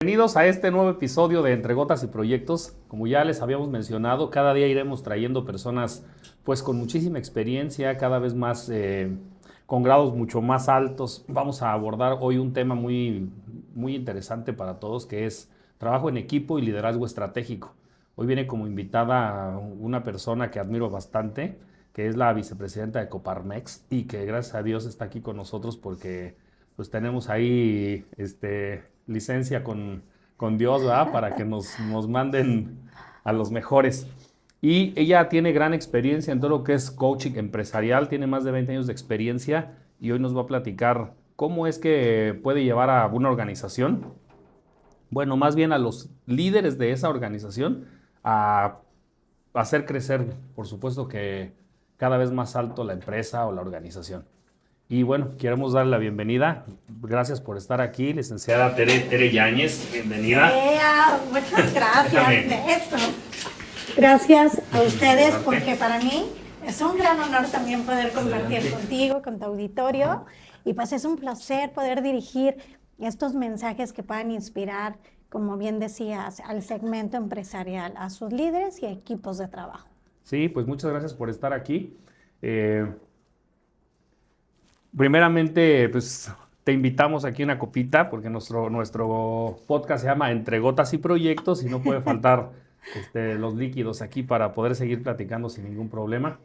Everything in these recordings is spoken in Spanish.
Bienvenidos a este nuevo episodio de Entre Gotas y Proyectos. Como ya les habíamos mencionado, cada día iremos trayendo personas pues con muchísima experiencia, cada vez más con grados mucho más altos. Vamos a abordar hoy un tema muy interesante para todos, que es trabajo en equipo y liderazgo estratégico. Hoy viene como invitada una persona que admiro bastante, que es la vicepresidenta de Coparmex y que gracias a Dios está aquí con nosotros porque pues tenemos ahí licencia con Dios, ¿verdad? Para que nos manden a los mejores. Y ella tiene gran experiencia en todo lo que es coaching empresarial, tiene más de 20 años de experiencia y hoy nos va a platicar cómo es que puede llevar a una organización, bueno, más bien a los líderes de esa organización, a hacer crecer, por supuesto que cada vez más alto la empresa o la organización. Y bueno, queremos darle la bienvenida. Gracias por estar aquí, licenciada Tere Yáñez. Bienvenida. Muchas gracias, Néstor. Gracias a ustedes porque para mí es un gran honor también poder compartir contigo, con tu auditorio. Y pues es un placer poder dirigir estos mensajes que puedan inspirar, como bien decías, al segmento empresarial, a sus líderes y equipos de trabajo. Sí, pues muchas gracias por estar aquí. Primeramente, pues te invitamos aquí a una copita porque nuestro podcast se llama Entre Gotas y Proyectos y no puede faltar los líquidos aquí para poder seguir platicando sin ningún problema.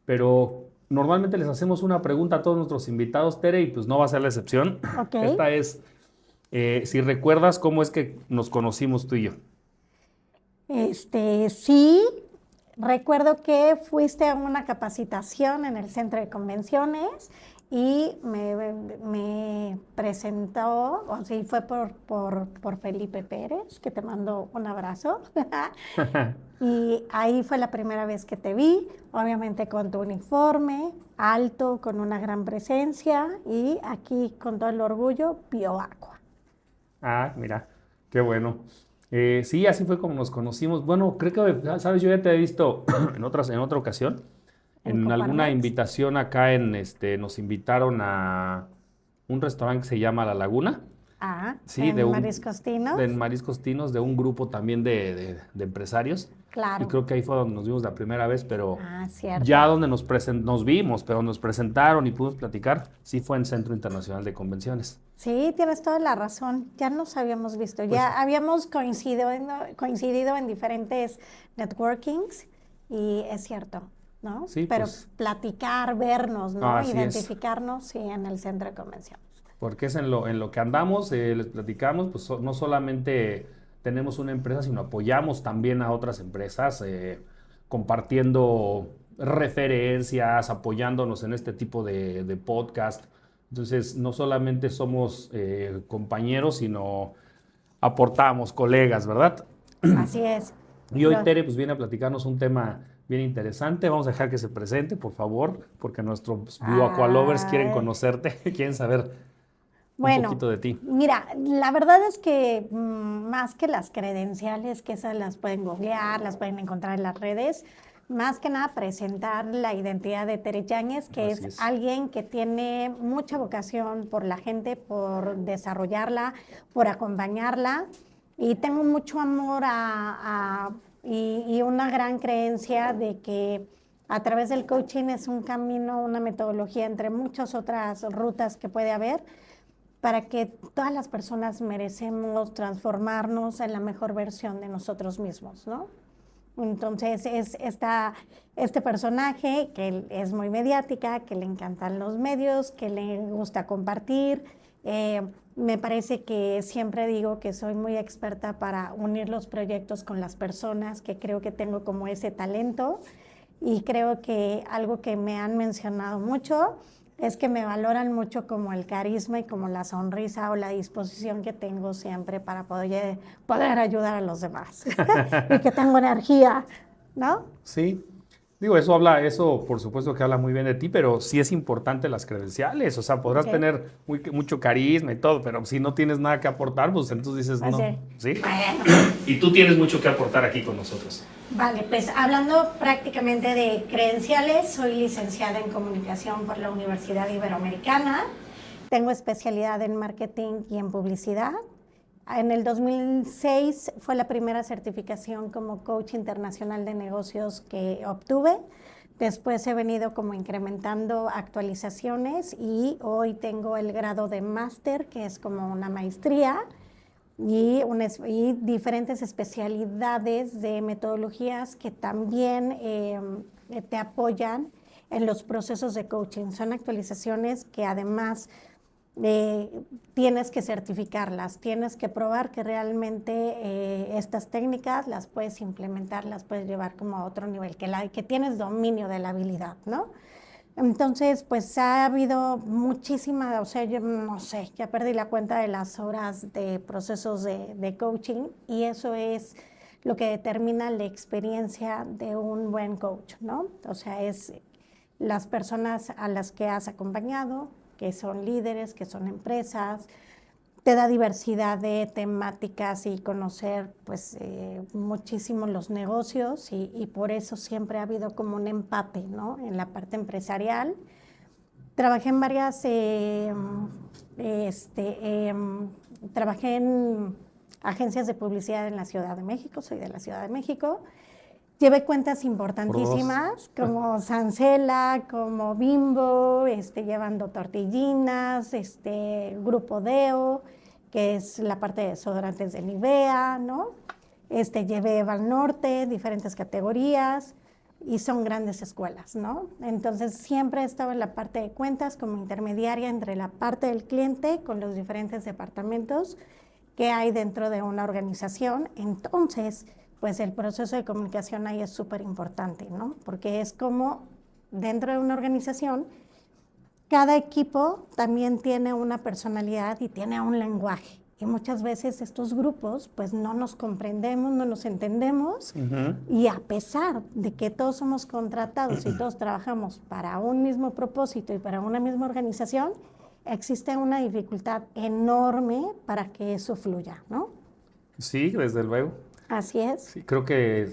Pero normalmente les hacemos una pregunta a todos nuestros invitados, Tere, y pues no va a ser la excepción. Okay. Esta es, si recuerdas cómo es que nos conocimos tú y yo. Sí, recuerdo que fuiste a una capacitación en el centro de convenciones y me presentó, o sea, fue por Felipe Pérez, que te mando un abrazo. Y ahí fue la primera vez que te vi, obviamente con tu uniforme, alto, con una gran presencia, y aquí con todo el orgullo, BioAqua. Ah, mira, qué bueno. Sí, así fue como nos conocimos. Bueno, creo que, sabes, yo ya te he visto en otra ocasión. En alguna Coparmex. invitación acá nos invitaron a un restaurante que se llama La Laguna. Sí, En Mariscos Tinos. de Mariscos Tinos, de un grupo también de empresarios. Claro. Y creo que ahí fue donde nos vimos la primera vez, pero Cierto. ya donde nos vimos, pero nos presentaron y pudimos platicar, sí fue en Centro Internacional de Convenciones. Sí, tienes toda la razón. Ya nos habíamos visto, pues, ya habíamos coincidido en diferentes networkings y es cierto, ¿no? Sí, pero pues, platicar, vernos, ¿no? Así identificarnos, sí, en el centro de convenciones. Porque es en lo que andamos, les platicamos, pues no solamente tenemos una empresa, sino apoyamos también a otras empresas, compartiendo referencias, apoyándonos en este tipo de podcast. Entonces, no solamente somos compañeros, sino aportamos, colegas, ¿verdad? Así es. Y hoy Tere pues viene a platicarnos un tema bien interesante. Vamos a dejar que se presente, por favor, porque nuestros BioAqua lovers quieren conocerte, quieren saber un poquito de ti. Mira, la verdad es que más que las credenciales, que esas las pueden googlear, las pueden encontrar en las redes, más que nada presentar la identidad de Tere Yáñez, que es alguien que tiene mucha vocación por la gente, por desarrollarla, por acompañarla, y tengo mucho amor y una gran creencia de que a través del coaching es un camino, una metodología entre muchas otras rutas que puede haber, para que todas las personas merecemos transformarnos en la mejor versión de nosotros mismos, ¿no? Entonces es este personaje que es muy mediática, que le encantan los medios, que le gusta compartir. Me parece que siempre digo que soy muy experta para unir los proyectos con las personas, que creo que tengo como ese talento, y creo que algo que me han mencionado mucho es que me valoran mucho como el carisma y como la sonrisa o la disposición que tengo siempre para poder ayudar a los demás y que tengo energía, ¿no? Sí, digo, eso por supuesto que habla muy bien de ti, pero sí es importante las credenciales, o sea, podrás tener mucho carisma y todo, pero si no tienes nada que aportar, pues entonces dices no, ¿sí? Bueno. Y tú tienes mucho que aportar aquí con nosotros. Vale, pues hablando prácticamente de credenciales, soy licenciada en comunicación por la Universidad Iberoamericana, tengo especialidad en marketing y en publicidad, En el 2006 fue la primera certificación como coach internacional de negocios que obtuve. Después he venido como incrementando actualizaciones y hoy tengo el grado de máster, que es como una maestría, y diferentes especialidades de metodologías que también te apoyan en los procesos de coaching. Son actualizaciones que además tienes que certificarlas, tienes que probar que realmente estas técnicas las puedes implementar, las puedes llevar como a otro nivel, que tienes dominio de la habilidad, ¿no? Entonces, pues ha habido muchísima, o sea, yo no sé, ya perdí la cuenta de las horas de procesos de coaching, y eso es lo que determina la experiencia de un buen coach, ¿no? O sea, es las personas a las que has acompañado, que son líderes, que son empresas, te da diversidad de temáticas y conocer pues muchísimo los negocios, y por eso siempre ha habido como un empate, ¿no? En la parte empresarial. Trabajé en varias, trabajé en agencias de publicidad en la Ciudad de México, soy de la Ciudad de México. Llevé cuentas importantísimas como Sancela, como Bimbo, llevando tortillinas, Grupo Deo, que es la parte de desodorantes de Nivea, ¿no? Llevé Banorte, diferentes categorías, y son grandes escuelas, ¿no? Entonces siempre he estado en la parte de cuentas como intermediaria entre la parte del cliente con los diferentes departamentos que hay dentro de una organización. Entonces, pues el proceso de comunicación ahí es súper importante, ¿no? Porque es como dentro de una organización, cada equipo también tiene una personalidad y tiene un lenguaje. Y muchas veces estos grupos, pues no nos comprendemos, no nos entendemos. Y a pesar de que todos somos contratados y todos trabajamos para un mismo propósito y para una misma organización, existe una dificultad enorme para que eso fluya, ¿no? Sí, desde luego. Así es. Sí, creo que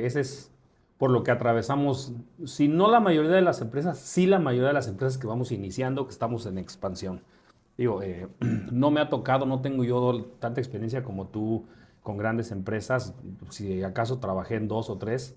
ese es por lo que atravesamos, si no la mayoría de las empresas, sí la mayoría de las empresas que vamos iniciando, que estamos en expansión. Digo, no me ha tocado, no tengo yo tanta experiencia como tú con grandes empresas. Si acaso trabajé en 2 o 3,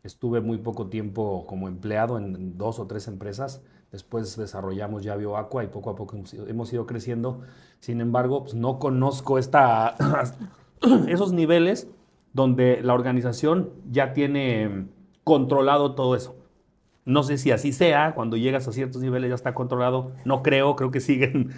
estuve muy poco tiempo como empleado en 2 o 3 empresas. Después desarrollamos ya BioAqua y poco a poco hemos ido creciendo. Sin embargo, pues no conozco esos niveles donde la organización ya tiene controlado todo eso. No sé si así sea, cuando llegas a ciertos niveles ya está controlado. No creo que siguen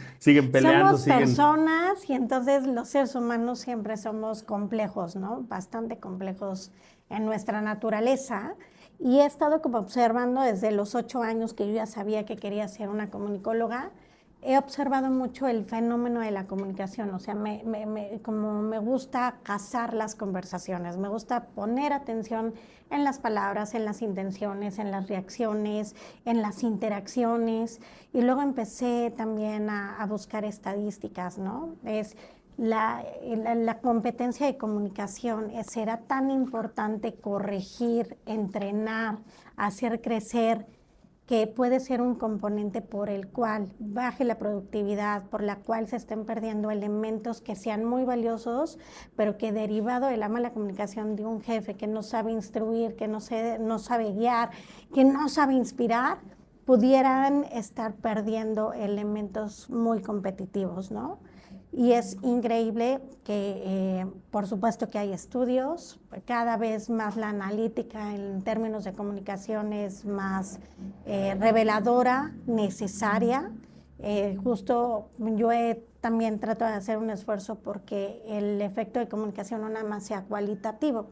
peleando. Somos personas, y entonces los seres humanos siempre somos complejos, ¿no? Bastante complejos en nuestra naturaleza. Y he estado como observando desde los 8 años que yo ya sabía que quería ser una comunicóloga. He observado mucho el fenómeno de la comunicación, o sea, como me gusta cazar las conversaciones, me gusta poner atención en las palabras, en las intenciones, en las reacciones, en las interacciones, y luego empecé también a buscar estadísticas, ¿no? Es la competencia de comunicación, será tan importante corregir, entrenar, hacer crecer, que puede ser un componente por el cual baje la productividad, por la cual se estén perdiendo elementos que sean muy valiosos, pero que derivado de la mala comunicación de un jefe que no sabe instruir, que no sabe guiar, que no sabe inspirar, pudieran estar perdiendo elementos muy competitivos, ¿no? Y es increíble que, por supuesto que hay estudios, cada vez más la analítica en términos de comunicación es más reveladora, necesaria. Justo yo también trato de hacer un esfuerzo porque el efecto de comunicación no nada más sea cualitativo,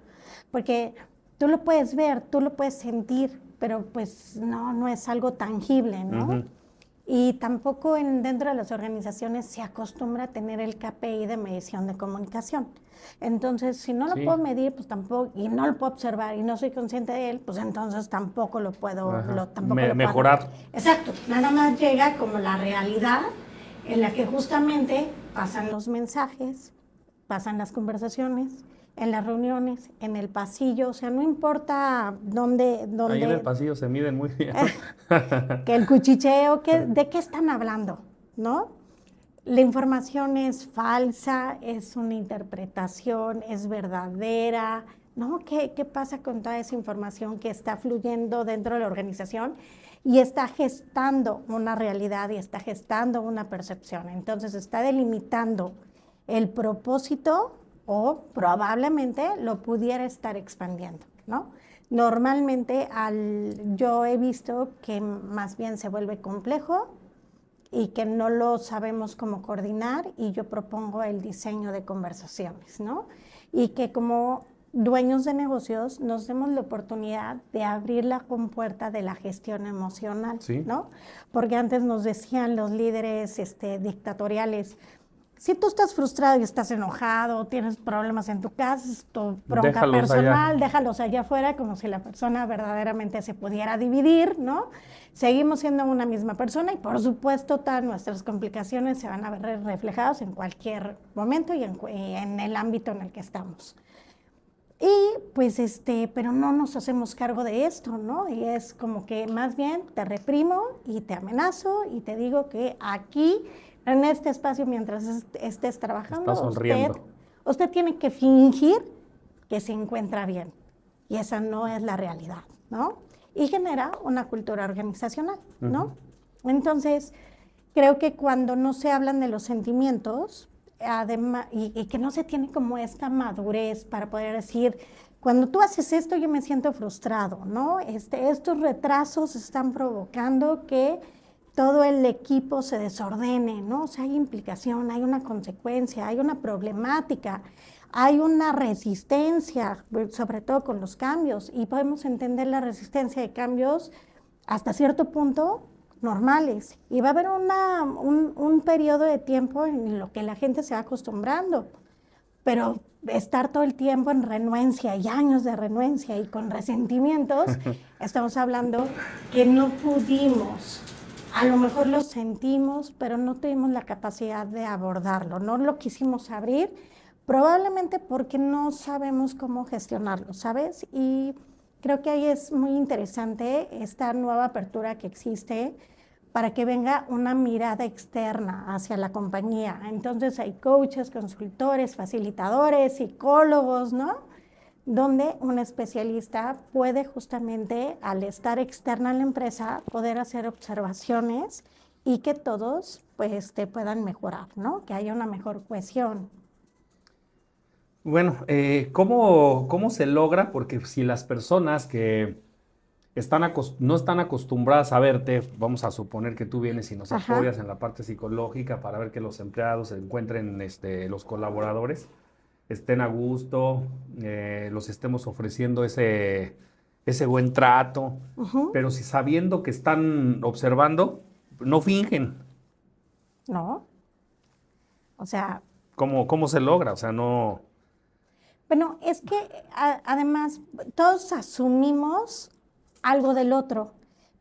porque tú lo puedes ver, tú lo puedes sentir, pero pues no es algo tangible, ¿no? Y tampoco dentro de las organizaciones se acostumbra a tener el KPI de medición de comunicación. Entonces, si no lo puedo medir, pues tampoco, y no lo puedo observar, y no soy consciente de él, pues entonces tampoco lo puedo, mejorar. Exacto, nada más llega como la realidad en la que justamente pasan los mensajes, pasan las conversaciones, en las reuniones, en el pasillo, o sea, no importa dónde... Ahí en el pasillo se miden muy bien. Que el cuchicheo, ¿de qué están hablando? ¿No? la información es falsa, es una interpretación, es verdadera, ¿no? ¿Qué pasa con toda esa información que está fluyendo dentro de la organización y está gestando una realidad y está gestando una percepción? Entonces está delimitando el propósito o probablemente lo pudiera estar expandiendo, ¿no? Normalmente yo he visto que más bien se vuelve complejo y que no lo sabemos cómo coordinar, y yo propongo el diseño de conversaciones, ¿no? Y que como dueños de negocios nos demos la oportunidad de abrir la compuerta de la gestión emocional, Sí. ¿no? Porque antes nos decían los líderes dictatoriales, si tú estás frustrado y estás enojado, tienes problemas en tu casa, es tu bronca Déjalos personal, allá. déjalos allá afuera, como si la persona verdaderamente se pudiera dividir, ¿no? Seguimos siendo una misma persona y por supuesto todas nuestras complicaciones se van a ver reflejadas en cualquier momento y en el ámbito en el que estamos. Y pues pero no nos hacemos cargo de esto, ¿no? Y es como que más bien te reprimo y te amenazo y te digo que aquí, en este espacio, mientras estés trabajando, Está sonriendo. usted tiene que fingir que se encuentra bien. Y esa no es la realidad, ¿no? Y genera una cultura organizacional, ¿no? Entonces, creo que cuando no se hablan de los sentimientos, además, y que no se tiene como esta madurez para poder decir, cuando tú haces esto yo me siento frustrado, ¿no? Estos retrasos están provocando que todo el equipo se desordene, ¿no? O sea, hay implicación, hay una consecuencia, hay una problemática, hay una resistencia, sobre todo con los cambios, y podemos entender la resistencia de cambios hasta cierto punto normales. Y va a haber un periodo de tiempo en lo que la gente se va acostumbrando, pero estar todo el tiempo en renuencia y años de renuencia y con resentimientos, estamos hablando que no pudimos. A lo mejor lo sentimos, pero no tuvimos la capacidad de abordarlo, no lo quisimos abrir, probablemente porque no sabemos cómo gestionarlo, ¿sabes? Y creo que ahí es muy interesante esta nueva apertura que existe para que venga una mirada externa hacia la compañía. Entonces hay coaches, consultores, facilitadores, psicólogos, ¿no? Donde un especialista puede justamente, al estar externa a la empresa, poder hacer observaciones y que todos pues puedan mejorar, ¿no? Que haya una mejor cohesión. Bueno, ¿cómo se logra? Porque si las personas que no están acostumbradas a verte, vamos a suponer que tú vienes y nos Ajá. apoyas en la parte psicológica para ver que los empleados se encuentren, los colaboradores, estén a gusto, los estemos ofreciendo ese buen trato, pero si sabiendo que están observando, no fingen. ¿No? O sea, ¿Cómo se logra? O sea, no... bueno, es que además todos asumimos algo del otro,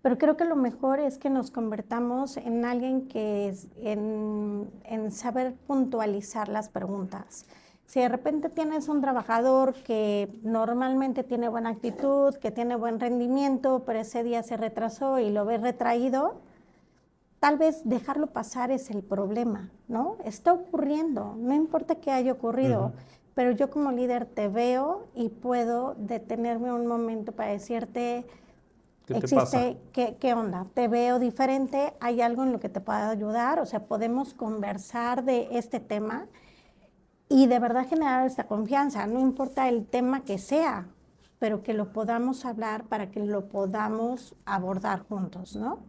pero creo que lo mejor es que nos convertamos en alguien que en saber puntualizar las preguntas. Si de repente tienes un trabajador que normalmente tiene buena actitud, que tiene buen rendimiento, pero ese día se retrasó y lo ves retraído, tal vez dejarlo pasar es el problema, ¿no? Está ocurriendo, no importa que haya ocurrido, pero yo como líder te veo y puedo detenerme un momento para decirte, ¿Qué te pasa? ¿qué onda? Te veo diferente, hay algo en lo que te pueda ayudar, o sea, podemos conversar de este tema y de verdad generar esta confianza, no importa el tema que sea, pero que lo podamos hablar para que lo podamos abordar juntos, ¿no?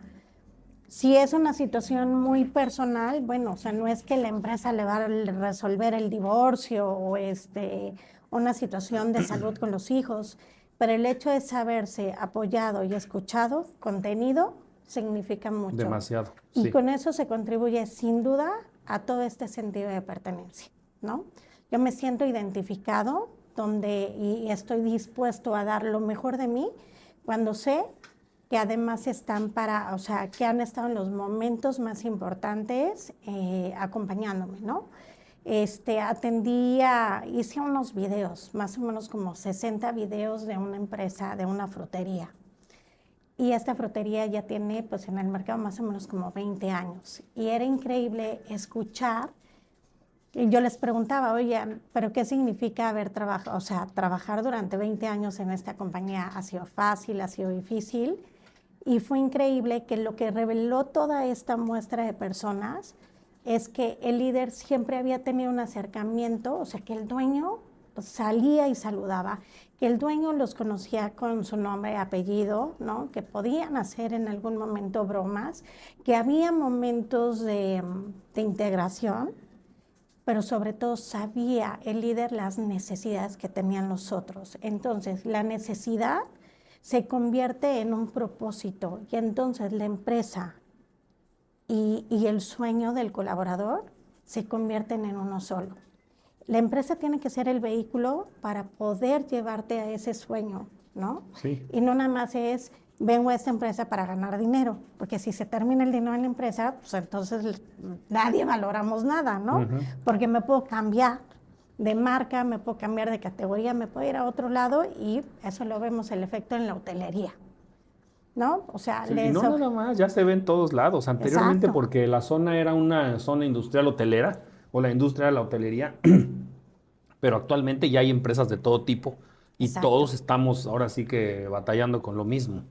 Si es una situación muy personal, bueno, o sea, no es que la empresa le va a resolver el divorcio o una situación de salud con los hijos, pero el hecho de saberse apoyado y escuchado, contenido, significa mucho. Demasiado, Y sí. con eso se contribuye sin duda a todo este sentido de pertenencia, ¿no? Yo me siento identificado y estoy dispuesto a dar lo mejor de mí cuando sé que además o sea, que han estado en los momentos más importantes acompañándome, ¿no? Hice unos videos, más o menos como 60 videos de una empresa, de una frutería. Y esta frutería ya tiene pues en el mercado más o menos como 20 años. Y era increíble escuchar. Y yo les preguntaba, oye, ¿pero qué significa haber trabajado? O sea, trabajar durante 20 años en esta compañía ha sido fácil, ha sido difícil. Y fue increíble que lo que reveló toda esta muestra de personas es que el líder siempre había tenido un acercamiento, o sea, que el dueño pues, salía y saludaba, que el dueño los conocía con su nombre y apellido, ¿no? Que podían hacer en algún momento bromas, que había momentos de integración, pero sobre todo sabía el líder las necesidades que tenían los otros. Entonces, la necesidad se convierte en un propósito y entonces la empresa y el sueño del colaborador se convierten en uno solo. La empresa tiene que ser el vehículo para poder llevarte a ese sueño, ¿no? Sí. Y no nada más es, vengo a esta empresa para ganar dinero, porque si se termina el dinero en la empresa, pues entonces nadie valoramos nada, ¿no? Porque me puedo cambiar de marca, me puedo cambiar de categoría, me puedo ir a otro lado y eso lo vemos el efecto en la hotelería, ¿no? O sea, Sí, y no nada más, ya se ve en todos lados. Anteriormente, Exacto. porque la zona era una zona industrial hotelera, o la industria de la hotelería, pero actualmente ya hay empresas de todo tipo y Exacto. todos estamos ahora sí que batallando con lo mismo.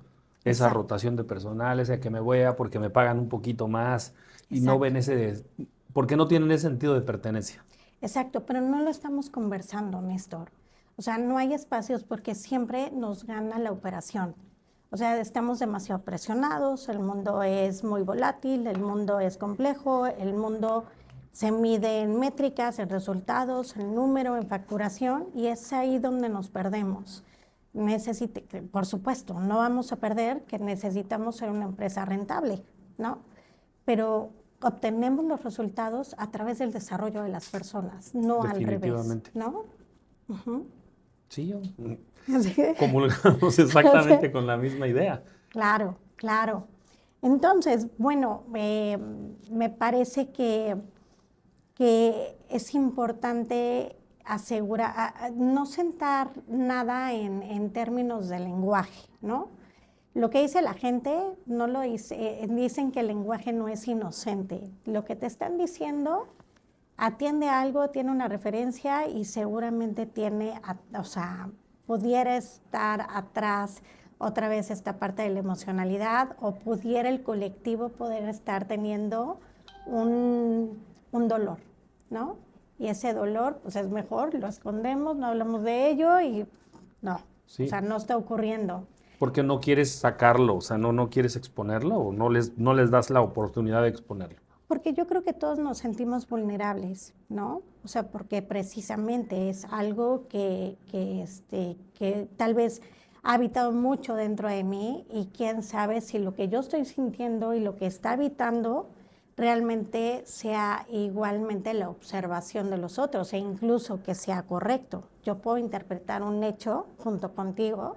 Esa Exacto. rotación de personal, ese que me voy a porque me pagan un poquito más y no Exacto. ven porque no tienen ese sentido de pertenencia. Exacto, pero no lo estamos conversando, Néstor. O sea, no hay espacios porque siempre nos gana la operación. O sea, estamos demasiado presionados, el mundo es muy volátil, el mundo es complejo, el mundo se mide en métricas, en resultados, en número, en facturación, y es ahí donde nos perdemos. Por supuesto, no vamos a perder que necesitamos ser una empresa rentable, ¿no? Pero obtenemos los resultados a través del desarrollo de las personas, no al revés, Definitivamente. ¿no? Uh-huh. Sí, Así que, comulgamos exactamente con la misma idea. claro, claro. Entonces, bueno, me parece que es importante no sentar nada en términos de lenguaje, ¿no? Lo que dice la gente, no lo dice, dicen que el lenguaje no es inocente. Lo que te están diciendo atiende a algo, tiene una referencia y seguramente o sea, pudiera estar atrás otra vez esta parte de la emocionalidad o pudiera el colectivo poder estar teniendo un dolor, ¿no? Y ese dolor, pues es mejor, lo escondemos, no hablamos de ello y no, o Sí. sea, no está ocurriendo. Porque no quieres sacarlo, o sea, no quieres exponerlo o no les das la oportunidad de exponerlo. Porque yo creo que todos nos sentimos vulnerables, ¿no? O sea, porque precisamente es algo que tal vez ha habitado mucho dentro de mí y quién sabe si lo que yo estoy sintiendo y lo que está habitando realmente sea igualmente la observación de los otros e incluso que sea correcto. Yo puedo interpretar un hecho junto contigo,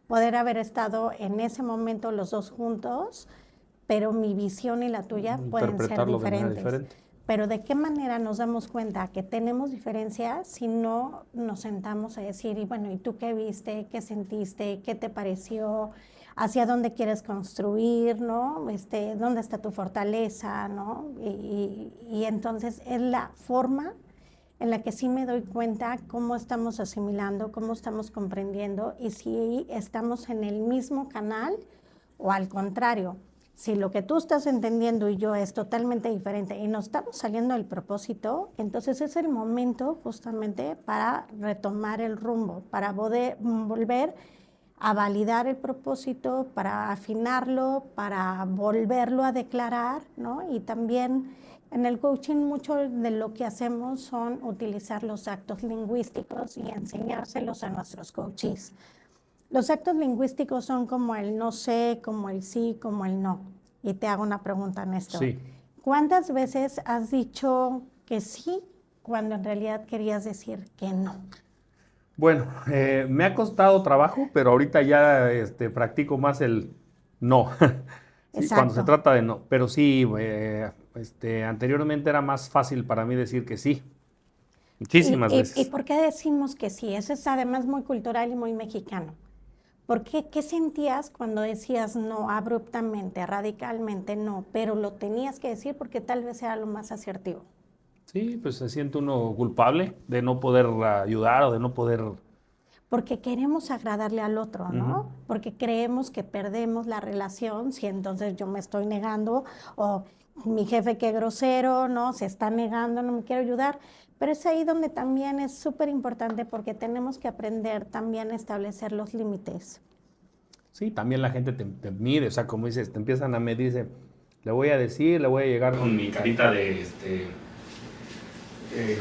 poder haber estado en ese momento los dos juntos, pero mi visión y la tuya pueden ser Interpretarlo de manera diferentes. diferente. Pero ¿de qué manera nos damos cuenta que tenemos diferencias si no nos sentamos a decir, y bueno, ¿y tú qué viste? ¿Qué sentiste? ¿Qué te pareció? ¿Hacia dónde quieres construir? ¿No? ¿Dónde está tu fortaleza? ¿No? Y entonces es la forma en la que sí me doy cuenta cómo estamos asimilando, cómo estamos comprendiendo y si estamos en el mismo canal o al contrario. Si lo que tú estás entendiendo y yo es totalmente diferente y nos estamos saliendo del propósito, entonces es el momento justamente para retomar el rumbo, para poder volver a validar el propósito, para afinarlo, para volverlo a declarar, ¿no? Y también en el coaching mucho de lo que hacemos son utilizar los actos lingüísticos y enseñárselos a nuestros coaches. Los actos lingüísticos son como el no sé, como el sí, como el no. Y te hago una pregunta, Néstor. Sí. ¿Cuántas veces has dicho que sí cuando en realidad querías decir que no? Bueno, me ha costado trabajo, pero ahorita ya practico más el no. Sí, cuando se Exacto. trata de no. Pero sí, anteriormente era más fácil para mí decir que sí. ¿Y, Muchísimas y, y veces. por qué decimos que sí? Eso es además muy cultural y muy mexicano. ¿Por qué? ¿Qué sentías cuando decías no abruptamente, radicalmente no, pero lo tenías que decir porque tal vez era lo más asertivo? Sí, pues se siente uno culpable de no poder ayudar o de no poder... Porque queremos agradarle al otro, Ujú. ¿no? Porque creemos que perdemos la relación si entonces yo me estoy negando o mi jefe qué grosero, ¿no? Se está negando, no me quiere ayudar. Pero es ahí donde también es súper importante porque tenemos que aprender también a establecer los límites. Sí, también la gente te mide, o sea, como dices, te empiezan a medir, dice, le voy a decir, le voy a llegar con mi carita de,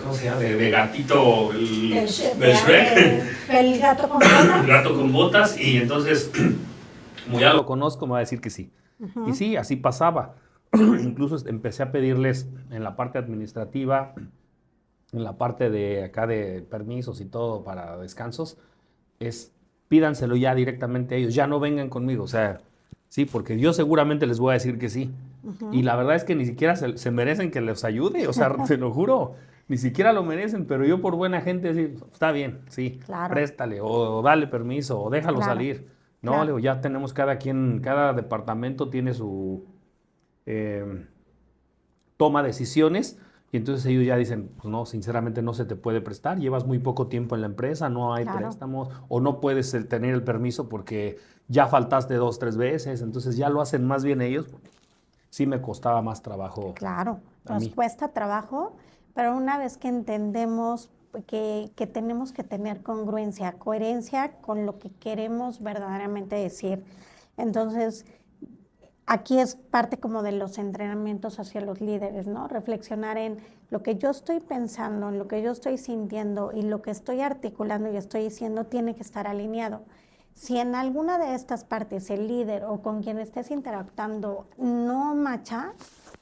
¿cómo se llama? De gatito, del Shrek. El gato con botas. El gato con botas, y entonces, como ya lo conozco, me va a decir que sí. Y sí, así pasaba. Incluso empecé a pedirles en la parte administrativa, en la parte de acá de permisos y todo para descansos, es pídanselo ya directamente a ellos, ya no vengan conmigo, o sea, sí, porque yo seguramente les voy a decir que sí. Y la verdad es que ni siquiera se merecen que les ayude, o sea, te lo juro, ni siquiera lo merecen, pero yo por buena gente sí, está bien, sí, Claro, préstale, o dale permiso, o déjalo claro, salir. No, le claro. digo, ya tenemos cada quien, cada departamento tiene su eh, toma decisiones. Y entonces ellos ya dicen, pues no, sinceramente no se te puede prestar, llevas muy poco tiempo en la empresa, no hay Claro. préstamos, o no puedes tener el permiso porque ya faltaste 2, 3 veces, entonces ya lo hacen más bien ellos. Sí me costaba más trabajo Claro, a nos mí. cuesta trabajo, pero una vez que entendemos que tenemos que tener congruencia, coherencia con lo que queremos verdaderamente decir. Entonces, aquí es parte como de los entrenamientos hacia los líderes, ¿no? Reflexionar en lo que yo estoy pensando, en lo que yo estoy sintiendo y lo que estoy articulando y estoy diciendo tiene que estar alineado. Si en alguna de estas partes el líder o con quien estés interactuando no macha,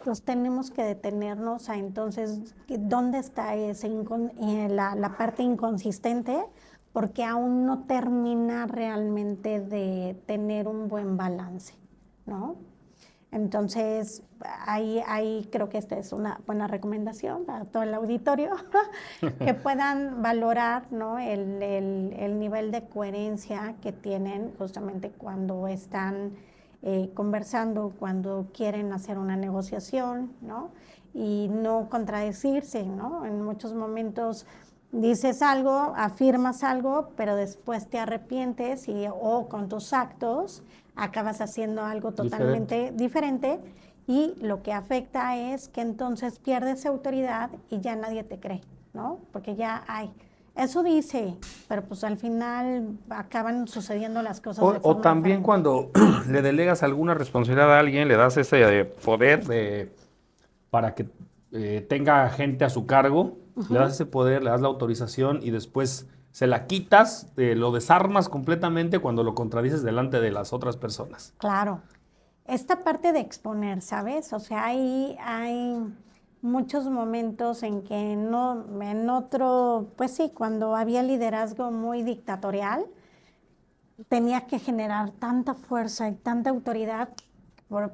pues tenemos que detenernos a entonces dónde está la parte inconsistente, porque aún no termina realmente de tener un buen balance, ¿no? Entonces, ahí creo que esta es una buena recomendación para todo el auditorio, que puedan valorar, ¿no? el nivel de coherencia que tienen justamente cuando están conversando, cuando quieren hacer una negociación, ¿no? Y no contradecirse, ¿no? En muchos momentos dices algo, afirmas algo, pero después te arrepientes o con tus actos acabas haciendo algo Diferente. totalmente diferente y lo que afecta es que entonces pierdes autoridad y ya nadie te cree, ¿no? Porque ya hay, eso dice, pero pues al final acaban sucediendo las cosas de O forma también diferente. cuando le delegas alguna responsabilidad a alguien, le das ese poder para que tenga gente a su cargo, le das ese poder, le das la autorización y después se la quitas, lo desarmas completamente cuando lo contradices delante de las otras personas. Claro. Esta parte de exponer, ¿sabes? O sea, hay muchos momentos en que no, en otro, pues sí, cuando había liderazgo muy dictatorial, tenía que generar tanta fuerza y tanta autoridad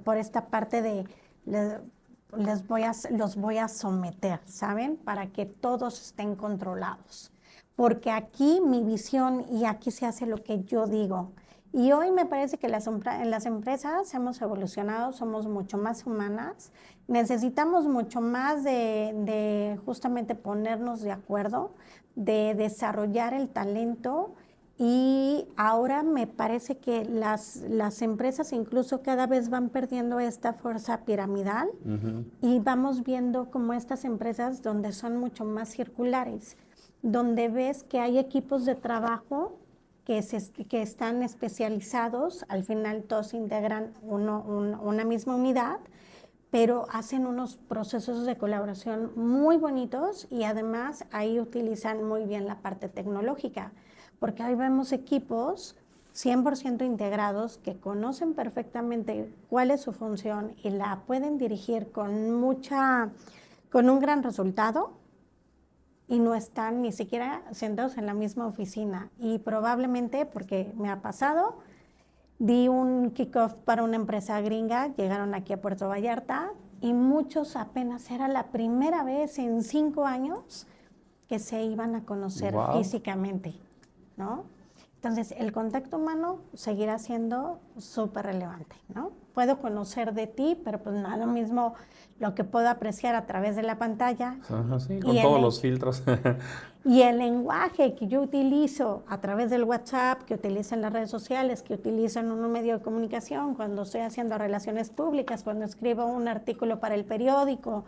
por esta parte de los voy a someter, ¿saben? Para que todos estén controlados. Porque aquí mi visión y aquí se hace lo que yo digo. Y hoy me parece que en las empresas hemos evolucionado, somos mucho más humanas, necesitamos mucho más de justamente ponernos de acuerdo, de desarrollar el talento y ahora me parece que las empresas incluso cada vez van perdiendo esta fuerza piramidal y vamos viendo como estas empresas donde son mucho más circulares, donde ves que hay equipos de trabajo que están especializados, al final todos integran una misma unidad, pero hacen unos procesos de colaboración muy bonitos y además ahí utilizan muy bien la parte tecnológica, porque ahí vemos equipos 100% integrados que conocen perfectamente cuál es su función y la pueden dirigir con un gran resultado y no están ni siquiera sentados en la misma oficina. Y probablemente, porque me ha pasado, di un kickoff para una empresa gringa, llegaron aquí a Puerto Vallarta y muchos apenas era la primera vez en 5 años que se iban a conocer Wow. físicamente, ¿no? Entonces, el contacto humano seguirá siendo súper relevante, ¿no? Puedo conocer de ti, pero pues no es lo mismo lo que puedo apreciar a través de la pantalla. Ajá, sí, con todos los filtros. Y el lenguaje que yo utilizo a través del WhatsApp, que utilizo en las redes sociales, que utilizo en un medio de comunicación, cuando estoy haciendo relaciones públicas, cuando escribo un artículo para el periódico,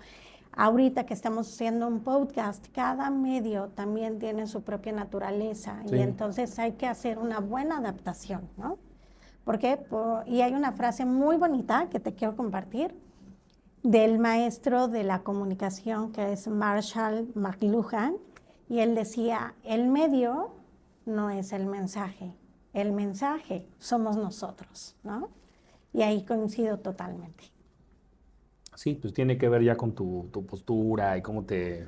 ahorita que estamos haciendo un podcast, cada medio también tiene su propia naturaleza y entonces hay que hacer una buena adaptación, ¿no? Porque, y hay una frase muy bonita que te quiero compartir del maestro de la comunicación que es Marshall McLuhan, y él decía, el medio no es el mensaje somos nosotros, ¿no? Y ahí coincido totalmente. Sí, pues tiene que ver ya con tu postura y cómo te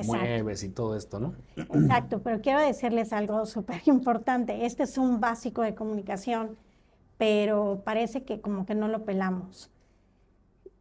mueves y todo esto, ¿no? Exacto, pero quiero decirles algo súper importante. Este es un básico de comunicación, pero parece que como que no lo pelamos.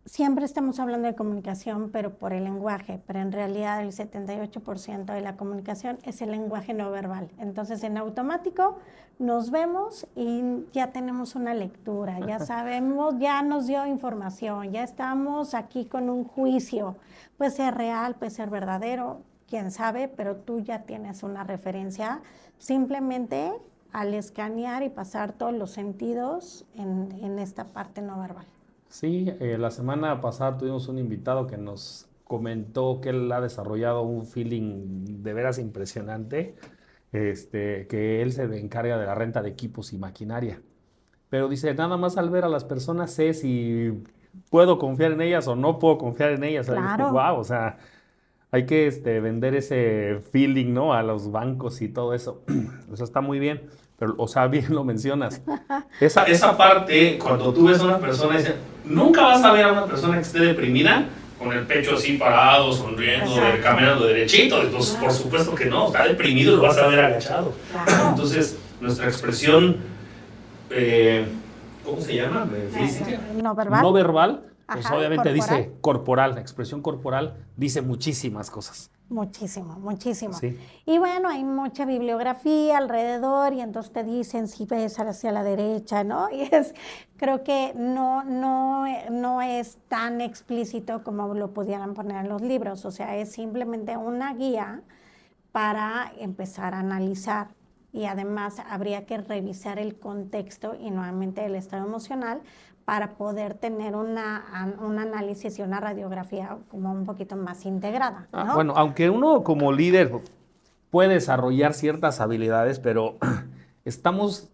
Siempre estamos hablando de comunicación, pero por el lenguaje, pero en realidad el 78% de la comunicación es el lenguaje no verbal. Entonces, en automático nos vemos y ya tenemos una lectura, ya sabemos, ya nos dio información, ya estamos aquí con un juicio. Puede ser real, puede ser verdadero, quién sabe, pero tú ya tienes una referencia simplemente al escanear y pasar todos los sentidos en esta parte no verbal. Sí, la semana pasada tuvimos un invitado que nos comentó que él ha desarrollado un feeling de veras impresionante, que él se encarga de la renta de equipos y maquinaria. Pero dice, nada más al ver a las personas sé si puedo confiar en ellas o no puedo confiar en ellas. Claro. Wow, o sea, hay que vender ese feeling, ¿no? A los bancos y todo eso. Eso está muy bien, pero, o sea, bien lo mencionas. Esa parte, cuando tú ves a una persona, dice, nunca vas a ver a una persona que esté deprimida con el pecho así parado, sonriendo, caminando derechito. Pues, por supuesto que no, está deprimido y lo vas a ver agachado. Claro. Entonces, nuestra expresión, ¿cómo se llama? Física. No verbal. No verbal. Pues Ajá, obviamente corporal. dice corporal, la expresión corporal dice muchísimas cosas. Muchísimo, muchísimo. Sí. Y bueno, hay mucha bibliografía alrededor y entonces te dicen si ves hacia la derecha, ¿no? Y creo que no es tan explícito como lo pudieran poner en los libros. O sea, es simplemente una guía para empezar a analizar. Y además habría que revisar el contexto y nuevamente el estado emocional para poder tener un análisis y una radiografía como un poquito más integrada, ¿no? Bueno, aunque uno como líder puede desarrollar ciertas habilidades, pero estamos,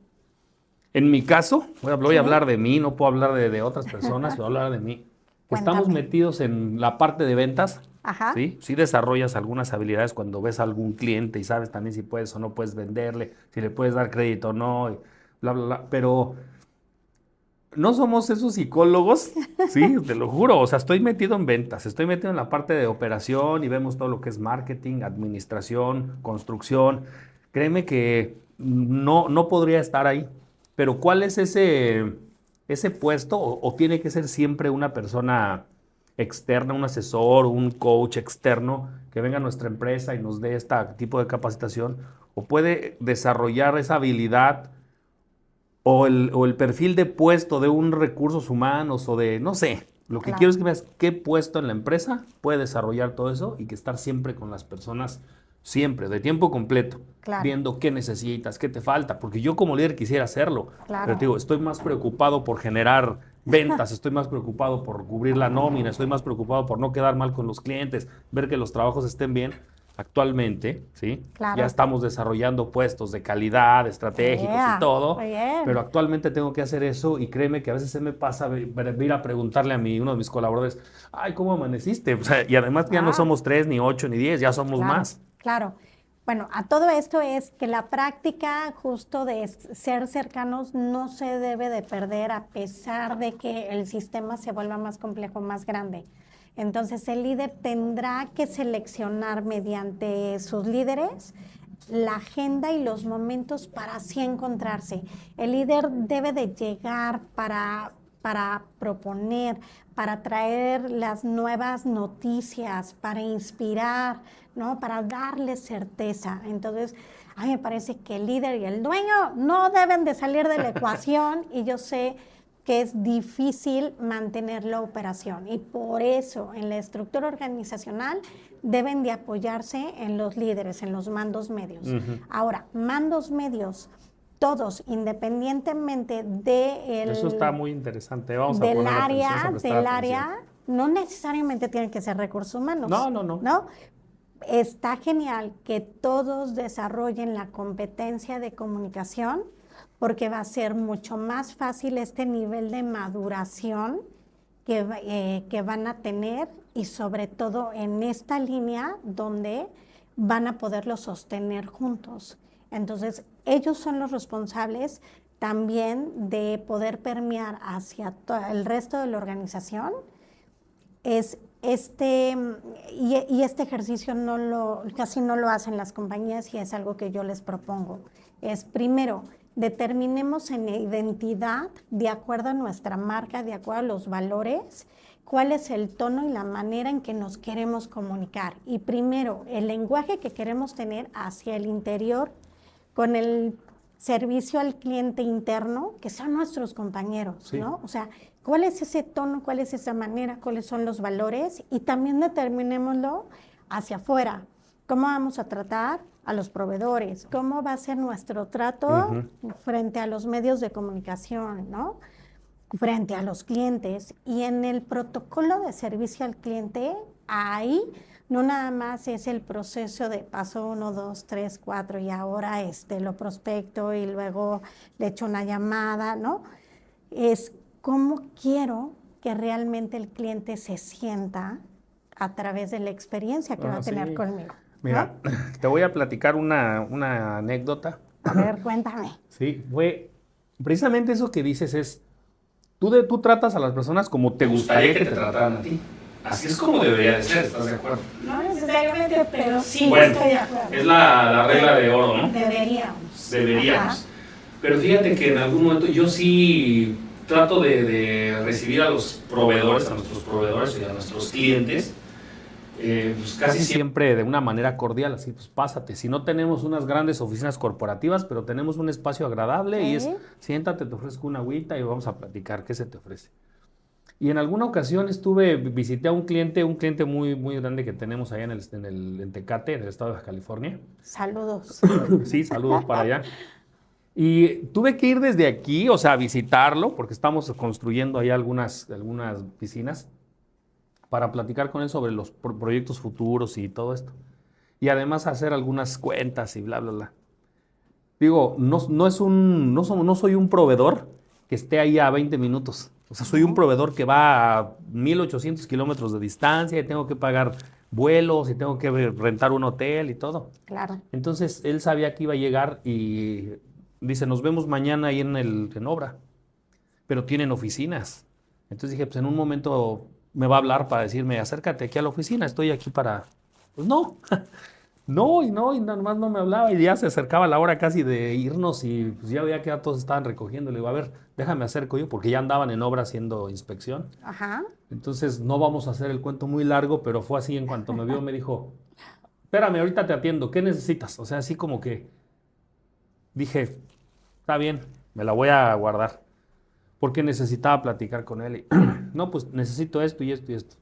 en mi caso, voy a hablar de mí, no puedo hablar de otras personas, voy a hablar de mí. Cuéntame. Estamos metidos en la parte de ventas. Ajá. ¿Sí? Sí desarrollas algunas habilidades cuando ves a algún cliente y sabes también si puedes o no puedes venderle, si le puedes dar crédito o no, y bla, bla, bla. Pero no somos esos psicólogos, sí, te lo juro. O sea, estoy metido en ventas, estoy metido en la parte de operación y vemos todo lo que es marketing, administración, construcción. Créeme que no podría estar ahí. Pero ¿cuál es ese puesto? ¿O tiene que ser siempre una persona externa, un asesor, un coach externo que venga a nuestra empresa y nos dé este tipo de capacitación? ¿O puede desarrollar esa habilidad o el perfil de puesto de un recursos humanos o de, no sé, lo que Claro. quiero es que veas qué puesto en la empresa puede desarrollar todo eso y que estar siempre con las personas, siempre, de tiempo completo, Claro. viendo qué necesitas, qué te falta, porque yo como líder quisiera hacerlo, Claro. pero te digo, estoy más preocupado por generar ventas, estoy más preocupado por cubrir la nómina, estoy más preocupado por no quedar mal con los clientes, ver que los trabajos estén bien. Actualmente, ¿sí? Claro. Ya estamos desarrollando puestos de calidad, estratégicos y todo, Muy bien. pero actualmente tengo que hacer eso y créeme que a veces se me pasa ir a preguntarle a uno de mis colaboradores, ay, ¿cómo amaneciste? O sea, y además ya no somos 3, ni 8, ni 10, ya somos Claro, más. Claro. Bueno, a todo esto es que la práctica justo de ser cercanos no se debe de perder a pesar de que el sistema se vuelva más complejo, más grande. Entonces el líder tendrá que seleccionar mediante sus líderes la agenda y los momentos para así encontrarse. El líder debe de llegar para proponer, para traer las nuevas noticias, para inspirar, ¿no? Para darle certeza. Entonces, a mí me parece que el líder y el dueño no deben de salir de la ecuación y yo sé que es difícil mantener la operación y por eso en la estructura organizacional deben de apoyarse en los líderes, en los mandos medios. Ahora, mandos medios, todos, independientemente eso está muy interesante. Vamos a poner del área, no necesariamente tienen que ser recursos humanos. No. Está genial que todos desarrollen la competencia de comunicación porque va a ser mucho más fácil este nivel de maduración que van a tener y sobre todo en esta línea donde van a poderlo sostener juntos. Entonces, ellos son los responsables también de poder permear hacia el resto de la organización. Este ejercicio casi no lo hacen las compañías y es algo que yo les propongo. Es primero, determinemos en identidad, de acuerdo a nuestra marca, de acuerdo a los valores, cuál es el tono y la manera en que nos queremos comunicar. Y primero, el lenguaje que queremos tener hacia el interior con el servicio al cliente interno, que son nuestros compañeros, ¿no? O sea, ¿cuál es ese tono? ¿Cuál es esa manera? ¿Cuáles son los valores? Y también determinémoslo hacia afuera. ¿Cómo vamos a tratar a los proveedores? ¿Cómo va a ser nuestro trato frente a los medios de comunicación, ¿no? Frente a los clientes? Y en el protocolo de servicio al cliente, ahí no nada más es el proceso de paso 1, 2, 3, 4 y ahora lo prospecto y luego le echo una llamada, ¿no? Es cómo quiero que realmente el cliente se sienta a través de la experiencia que va a tener conmigo. Mira, te voy a platicar una anécdota. A ver, cuéntame. Sí, fue precisamente eso que dices es, tú tratas a las personas como te gustaría que te trataran a ti. Así es como debería de ser, ¿estás de acuerdo? No necesariamente, pero sí bueno, estoy de acuerdo. Es la regla de oro, ¿no? Deberíamos. Ajá. Pero fíjate que en algún momento yo sí trato de recibir a los proveedores, a nuestros proveedores y a nuestros clientes, pues casi siempre de una manera cordial, así pues pásate. Si no tenemos unas grandes oficinas corporativas, pero tenemos un espacio agradable y es, siéntate, te ofrezco una agüita y vamos a platicar, ¿qué se te ofrece? Y en alguna ocasión visité a un cliente muy, muy grande que tenemos allá en Tecate, en el estado de Baja California. Saludos. Sí, saludos para allá. Y tuve que ir desde aquí, o sea, a visitarlo, porque estamos construyendo ahí algunas piscinas, para platicar con él sobre los proyectos futuros y todo esto. Y además hacer algunas cuentas y bla, bla, bla. Digo, no soy un proveedor que esté ahí a 20 minutos. O sea, soy un proveedor que va a 1,800 kilómetros de distancia y tengo que pagar vuelos y tengo que rentar un hotel y todo. Claro. Entonces, él sabía que iba a llegar y dice, nos vemos mañana ahí en obra. Pero tienen oficinas. Entonces dije, pues en un momento me va a hablar para decirme, acércate aquí a la oficina, estoy aquí para... Pues no. Y nada más no me hablaba y ya se acercaba la hora casi de irnos y pues ya veía que ya todos estaban recogiendo. Le digo, a ver, déjame acerco yo, porque ya andaban en obra haciendo inspección. Ajá. Entonces no vamos a hacer el cuento muy largo, pero fue así, en cuanto me vio me dijo, espérame, ahorita te atiendo, ¿qué necesitas? O sea, así como que dije, está bien, me la voy a guardar, porque necesitaba platicar con él. Y, no, pues necesito esto y esto y esto.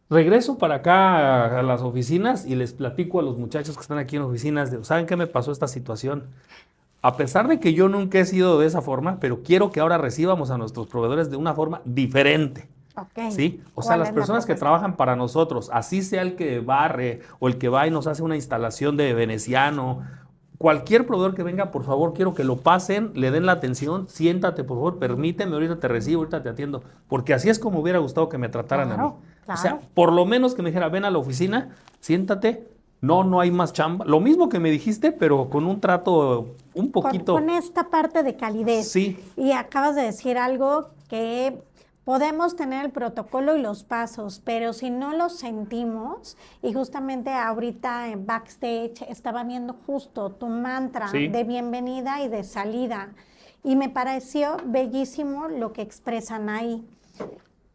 Regreso para acá a las oficinas y les platico a los muchachos que están aquí en oficinas, ¿saben qué me pasó esta situación? A pesar de que yo nunca he sido de esa forma, pero quiero que ahora recibamos a nuestros proveedores de una forma diferente. Okay. ¿Sí? O sea, las personas que trabajan para nosotros, así sea el que barre o el que va y nos hace una instalación de veneciano, cualquier proveedor que venga, por favor, quiero que lo pasen, le den la atención, siéntate, por favor, permíteme, ahorita te recibo, ahorita te atiendo, porque así es como hubiera gustado que me trataran a mí. Claro. O sea, por lo menos que me dijera, ven a la oficina, siéntate, no hay más chamba. Lo mismo que me dijiste, pero con un trato un poquito... Con esta parte de calidez. Sí. Y acabas de decir algo que... Podemos tener el protocolo y los pasos, pero si no los sentimos, y justamente ahorita en backstage estaba viendo justo tu mantra de bienvenida y de salida, y me pareció bellísimo lo que expresan ahí.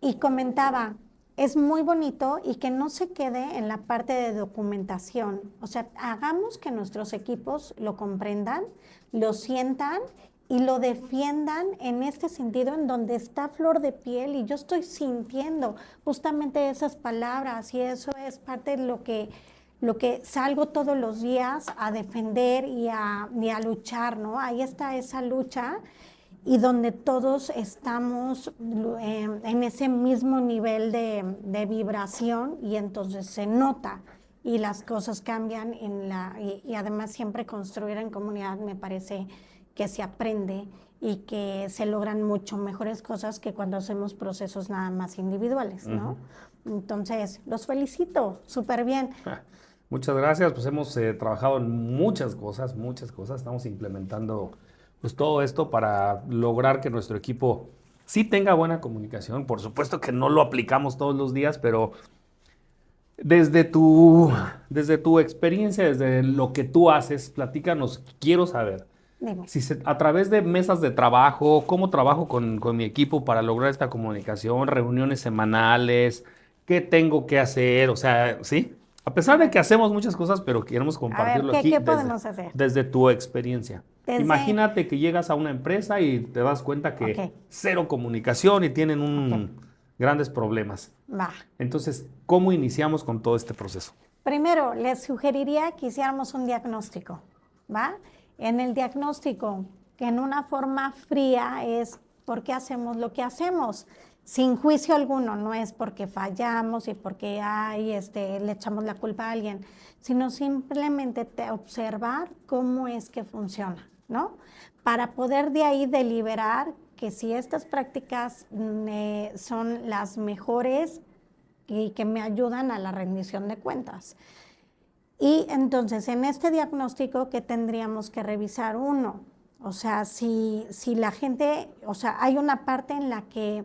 Y comentaba, es muy bonito y que no se quede en la parte de documentación. O sea, hagamos que nuestros equipos lo comprendan, lo sientan y lo defiendan en este sentido en donde está flor de piel y yo estoy sintiendo justamente esas palabras y eso es parte de lo que salgo todos los días a defender y a luchar, ¿no? Ahí está esa lucha y donde todos estamos en ese mismo nivel de vibración y entonces se nota y las cosas cambian y además siempre construir en comunidad me parece que se aprende y que se logran mucho mejores cosas que cuando hacemos procesos nada más individuales, ¿no? Entonces, los felicito, súper bien. Muchas gracias, pues hemos trabajado en muchas cosas, estamos implementando pues todo esto para lograr que nuestro equipo sí tenga buena comunicación. Por supuesto que no lo aplicamos todos los días, pero desde tu experiencia, desde lo que tú haces, platícanos, quiero saber. Dime. Si a través de mesas de trabajo, ¿cómo trabajo con mi equipo para lograr esta comunicación? Reuniones semanales, ¿qué tengo que hacer? O sea, ¿sí? A pesar de que hacemos muchas cosas, pero queremos compartirlo aquí ¿qué podemos hacer? desde tu experiencia. Imagínate que llegas a una empresa y te das cuenta que cero comunicación y tienen grandes problemas. Va. Entonces, ¿cómo iniciamos con todo este proceso? Primero, les sugeriría que hiciéramos un diagnóstico, ¿va? En el diagnóstico, que en una forma fría es por qué hacemos lo que hacemos, sin juicio alguno, no es porque fallamos y porque le echamos la culpa a alguien, sino simplemente observar cómo es que funciona, ¿no? Para poder de ahí deliberar que si estas prácticas son las mejores y que me ayudan a la rendición de cuentas. Y entonces, en este diagnóstico, ¿qué tendríamos que revisar? Uno, o sea, si la gente, o sea, hay una parte en la que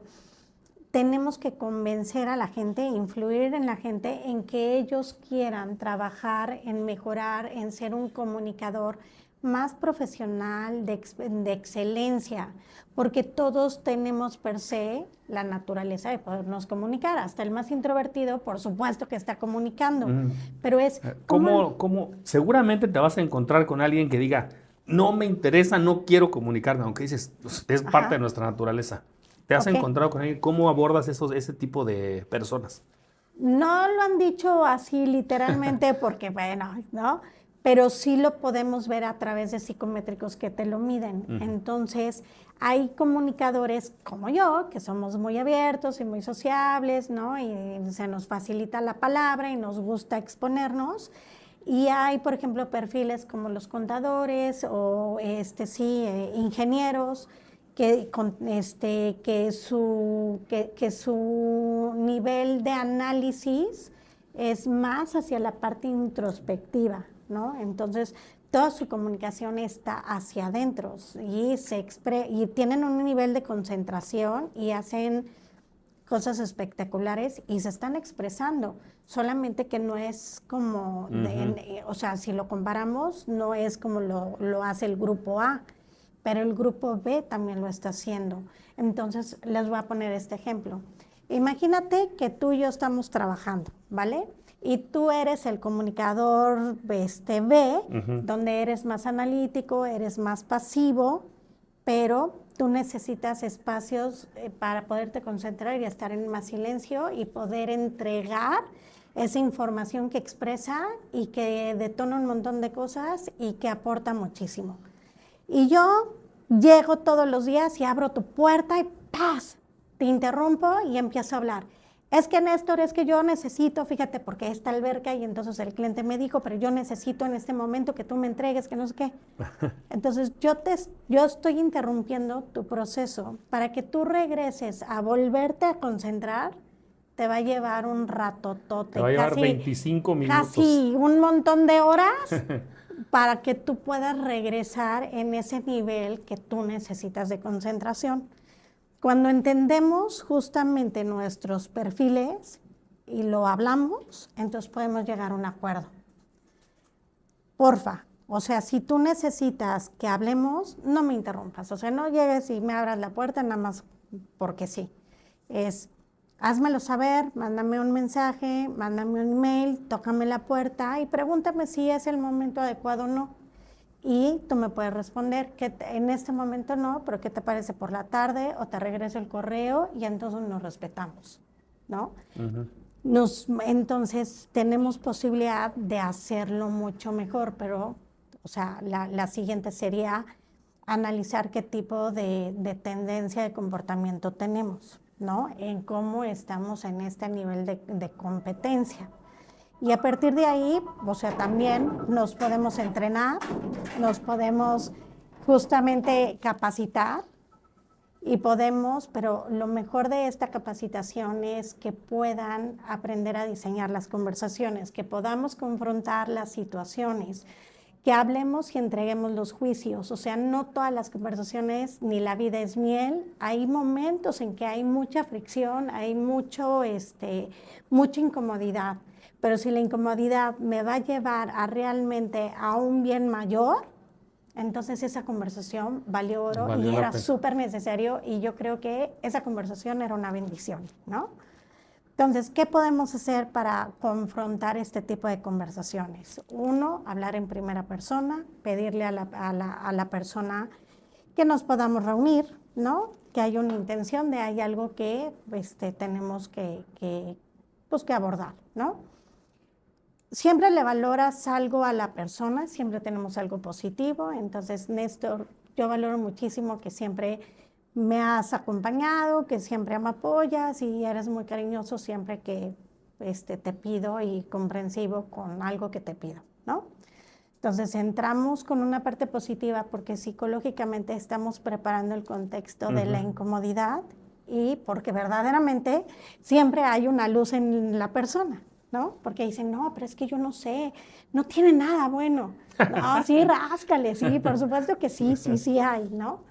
tenemos que convencer a la gente, influir en la gente, en que ellos quieran trabajar en mejorar, en ser un comunicador más profesional, de excelencia, porque todos tenemos per se la naturaleza de podernos comunicar. Hasta el más introvertido, por supuesto que está comunicando, pero es... ¿Cómo? Seguramente te vas a encontrar con alguien que diga, no me interesa, no quiero comunicarme, aunque dices, pues, es parte de nuestra naturaleza. ¿Te has encontrado con alguien? ¿Cómo abordas ese tipo de personas? No lo han dicho así literalmente porque, bueno, ¿no? Pero sí lo podemos ver a través de psicométricos que te lo miden. Entonces, hay comunicadores como yo, que somos muy abiertos y muy sociables, ¿no? Y se nos facilita la palabra y nos gusta exponernos. Y hay, por ejemplo, perfiles como los contadores o ingenieros, que su nivel de análisis es más hacia la parte introspectiva, ¿no? Entonces, toda su comunicación está hacia adentro y tienen un nivel de concentración y hacen cosas espectaculares y se están expresando, solamente que no es como, o sea, si lo comparamos, no es como lo hace el grupo A, pero el grupo B también lo está haciendo. Entonces, les voy a poner este ejemplo. Imagínate que tú y yo estamos trabajando, ¿vale? Y tú eres el comunicador B, donde eres más analítico, eres más pasivo, pero tú necesitas espacios para poderte concentrar y estar en más silencio y poder entregar esa información que expresa y que detona un montón de cosas y que aporta muchísimo. Y yo llego todos los días y abro tu puerta y ¡paz! Te interrumpo y empiezo a hablar. Es que, Néstor, es que yo necesito, fíjate, porque esta alberca y entonces el cliente me dijo, pero yo necesito en este momento que tú me entregues, que no sé qué. Entonces, yo estoy interrumpiendo tu proceso. Para que tú regreses a volverte a concentrar, te va a llevar un ratotote. Te va a llevar 25 minutos. Casi un montón de horas para que tú puedas regresar en ese nivel que tú necesitas de concentración. Cuando entendemos justamente nuestros perfiles y lo hablamos, entonces podemos llegar a un acuerdo. Porfa, o sea, si tú necesitas que hablemos, no me interrumpas. O sea, no llegues y me abras la puerta nada más porque sí. házmelo saber, mándame un mensaje, mándame un email, tócame la puerta y pregúntame si es el momento adecuado o no. Y tú me puedes responder que en este momento no, pero ¿qué te parece por la tarde? O te regreso el correo y entonces nos respetamos, ¿no? Entonces tenemos posibilidad de hacerlo mucho mejor, pero, o sea, la siguiente sería analizar qué tipo de tendencia de comportamiento tenemos, ¿no? En cómo estamos en este nivel de competencia. Y a partir de ahí, o sea, también nos podemos entrenar, nos podemos justamente capacitar y podemos, pero lo mejor de esta capacitación es que puedan aprender a diseñar las conversaciones, que podamos confrontar las situaciones, que hablemos y entreguemos los juicios. O sea, no todas las conversaciones ni la vida es miel. Hay momentos en que hay mucha fricción, hay mucha incomodidad. Pero si la incomodidad me va a llevar a realmente a un bien mayor, entonces esa conversación valió oro y era súper necesario, y yo creo que esa conversación era una bendición, ¿no? Entonces, ¿qué podemos hacer para confrontar este tipo de conversaciones? Uno, hablar en primera persona, pedirle a la persona que nos podamos reunir, ¿no? Que hay una intención de hay algo que tenemos que abordar, ¿no? Siempre le valoras algo a la persona, siempre tenemos algo positivo. Entonces, Néstor, yo valoro muchísimo que siempre me has acompañado, que siempre me apoyas y eres muy cariñoso siempre que te pido y comprensivo con algo que te pido, ¿no? Entonces, entramos con una parte positiva porque psicológicamente estamos preparando el contexto de la incomodidad y porque verdaderamente siempre hay una luz en la persona, ¿no? Porque dicen, no, pero es que yo no sé, no tiene nada bueno. No, sí, ráscale, sí, por supuesto que sí, sí hay, ¿no?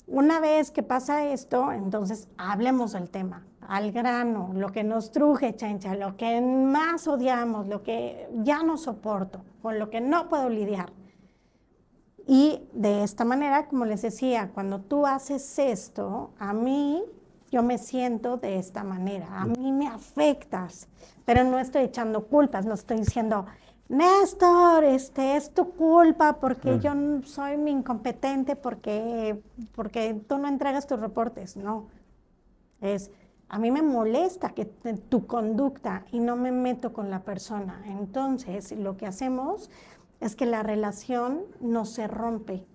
Una vez que pasa esto, entonces hablemos del tema, al grano, lo que nos truje, Chencha, lo que más odiamos, lo que ya no soporto, con lo que no puedo lidiar. Y de esta manera, como les decía, cuando tú haces esto, a mí, yo me siento de esta manera, a mí me afectas, pero no estoy echando culpas, no estoy diciendo, Néstor, es tu culpa porque yo soy mi incompetente, porque tú no entregas tus reportes. No, a mí me molesta que tu conducta y no me meto con la persona. Entonces, lo que hacemos es que la relación no se rompe.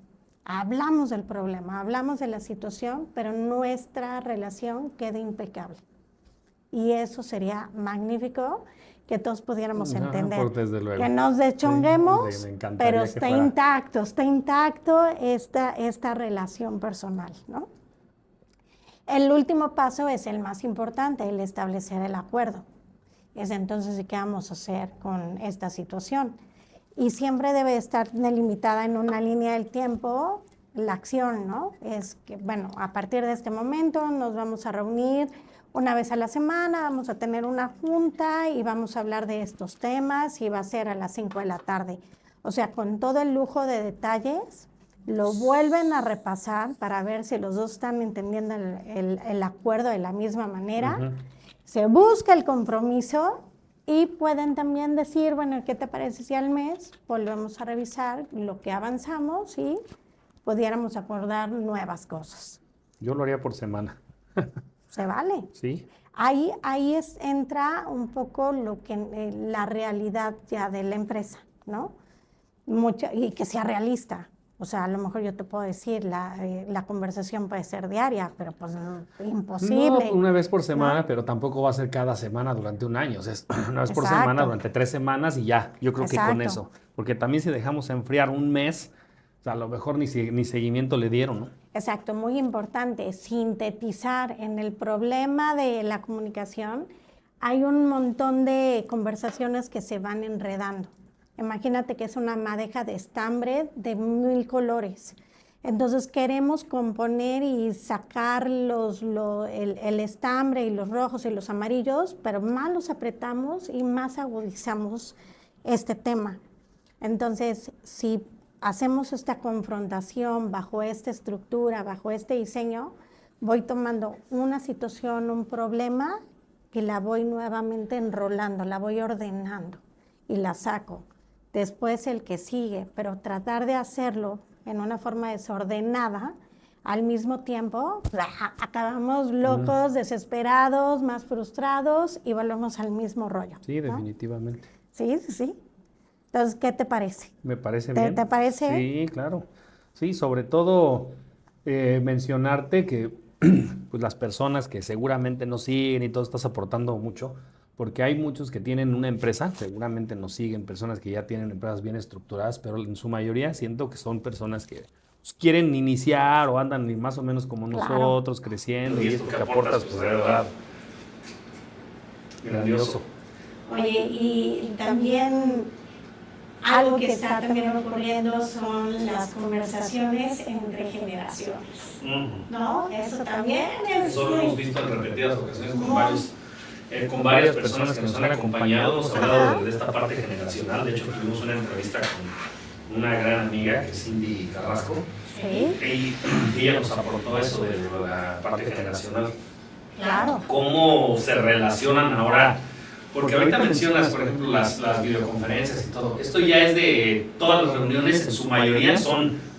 Hablamos del problema, hablamos de la situación, pero nuestra relación queda impecable. Y eso sería magnífico, que todos pudiéramos entender, desde luego, que nos deschonguemos, sí, pero está intacto esta relación personal, ¿no? El último paso es el más importante, el establecer el acuerdo. Es entonces, ¿qué vamos a hacer con esta situación? Y siempre debe estar delimitada en una línea del tiempo la acción, ¿no? Es que, bueno, a partir de este momento nos vamos a reunir una vez a la semana, vamos a tener una junta y vamos a hablar de estos temas y va a ser a las 5 de la tarde. O sea, con todo el lujo de detalles, lo vuelven a repasar para ver si los dos están entendiendo el acuerdo de la misma manera. Se busca el compromiso y pueden también decir, bueno, ¿qué te parece si al mes volvemos a revisar lo que avanzamos y pudiéramos acordar nuevas cosas? Yo lo haría por semana. Se vale. Sí. Ahí entra un poco lo que la realidad ya de la empresa, ¿no? Y que sea realista. O sea, a lo mejor yo te puedo decir, la conversación puede ser diaria, pero pues imposible. No, una vez por semana, ¿no? Pero tampoco va a ser cada semana durante un año. O sea, una vez por semana durante 3 semanas y ya. Yo creo que con eso. Porque también si dejamos enfriar un mes, o sea, a lo mejor ni seguimiento le dieron, ¿no? Exacto, muy importante, sintetizar en el problema de la comunicación. Hay un montón de conversaciones que se van enredando. Imagínate que es una madeja de estambre de 1000 colores. Entonces queremos componer y sacar el estambre y los rojos y los amarillos, pero más los apretamos y más agudizamos este tema. Entonces, si hacemos esta confrontación bajo esta estructura, bajo este diseño, voy tomando una situación, un problema y la voy nuevamente enrolando, la voy ordenando y la saco. Después el que sigue, pero tratar de hacerlo en una forma desordenada, al mismo tiempo acabamos locos, desesperados, más frustrados y volvemos al mismo rollo. Sí, ¿no? Definitivamente. Sí. Entonces, ¿qué te parece? Me parece bien. ¿Te parece? Sí, claro. Sí, sobre todo mencionarte que pues las personas que seguramente nos siguen y todo estás aportando mucho, porque hay muchos que tienen una empresa, seguramente nos siguen personas que ya tienen empresas bien estructuradas, pero en su mayoría siento que son personas que quieren iniciar o andan más o menos como nosotros, creciendo, y esto que aportas, pues de verdad, grandioso. Oye, y también algo que está también ocurriendo son las conversaciones entre generaciones, ¿no? Eso también es... Eso lo hemos visto en repetidas ocasiones con varias personas que nos han acompañado, hemos hablado de esta parte generacional. De hecho, tuvimos una entrevista con una gran amiga, que es Cindy Carrasco, y ella nos aportó eso de la parte generacional. Claro. ¿Cómo se relacionan ahora? Porque ahorita mencionas, por ejemplo, las videoconferencias y todo. Esto ya es de todas las reuniones, en su mayoría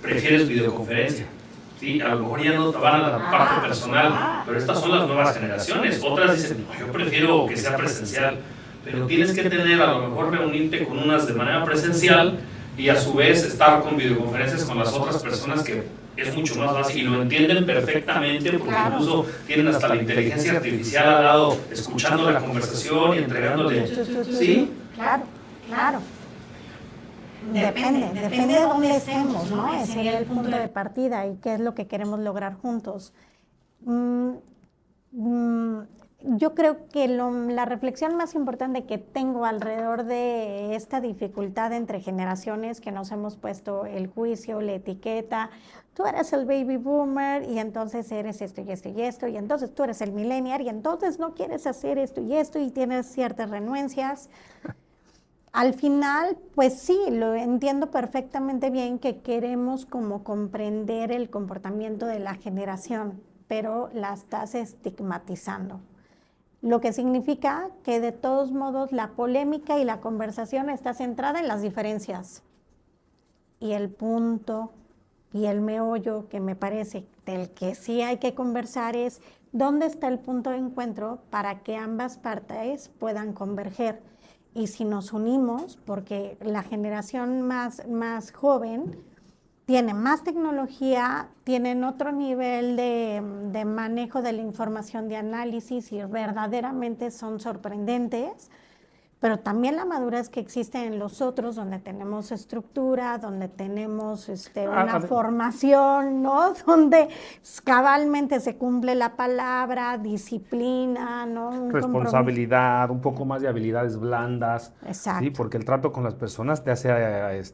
prefieres videoconferencia. ¿Sí? A lo mejor ya no van a la parte personal, pero estas son las nuevas generaciones. Otras dicen, no, yo prefiero que sea presencial, pero tienes que tener, a lo mejor reunirte con unas de manera presencial y a su vez estar con videoconferencias con las otras personas, que es mucho más fácil y lo entienden perfectamente, porque incluso tienen hasta la inteligencia artificial al lado, escuchando la conversación y entregándole. ¿Sí? Claro. Depende de dónde estemos, ¿no? Ese sería el punto de partida y qué es lo que queremos lograr juntos. Yo creo que la reflexión más importante que tengo alrededor de esta dificultad entre generaciones, que nos hemos puesto el juicio, la etiqueta, tú eres el baby boomer y entonces eres esto y esto y esto, y entonces tú eres el millennial y entonces no quieres hacer esto y tienes ciertas renuencias. Al final, pues sí, lo entiendo perfectamente bien que queremos como comprender el comportamiento de la generación, pero la estás estigmatizando. Lo que significa que de todos modos la polémica y la conversación está centrada en las diferencias. Y el punto y el meollo que me parece del que sí hay que conversar es dónde está el punto de encuentro para que ambas partes puedan converger. Y si nos unimos, porque la generación más joven tiene más tecnología, tienen otro nivel de manejo de la información, de análisis, y verdaderamente son sorprendentes, pero también la madurez que existe en los otros, donde tenemos estructura, donde tenemos una formación, ¿no? Donde cabalmente se cumple la palabra, disciplina, ¿no? Responsabilidad, un poco más de habilidades blandas. Exacto. ¿Sí? Porque el trato con las personas te hace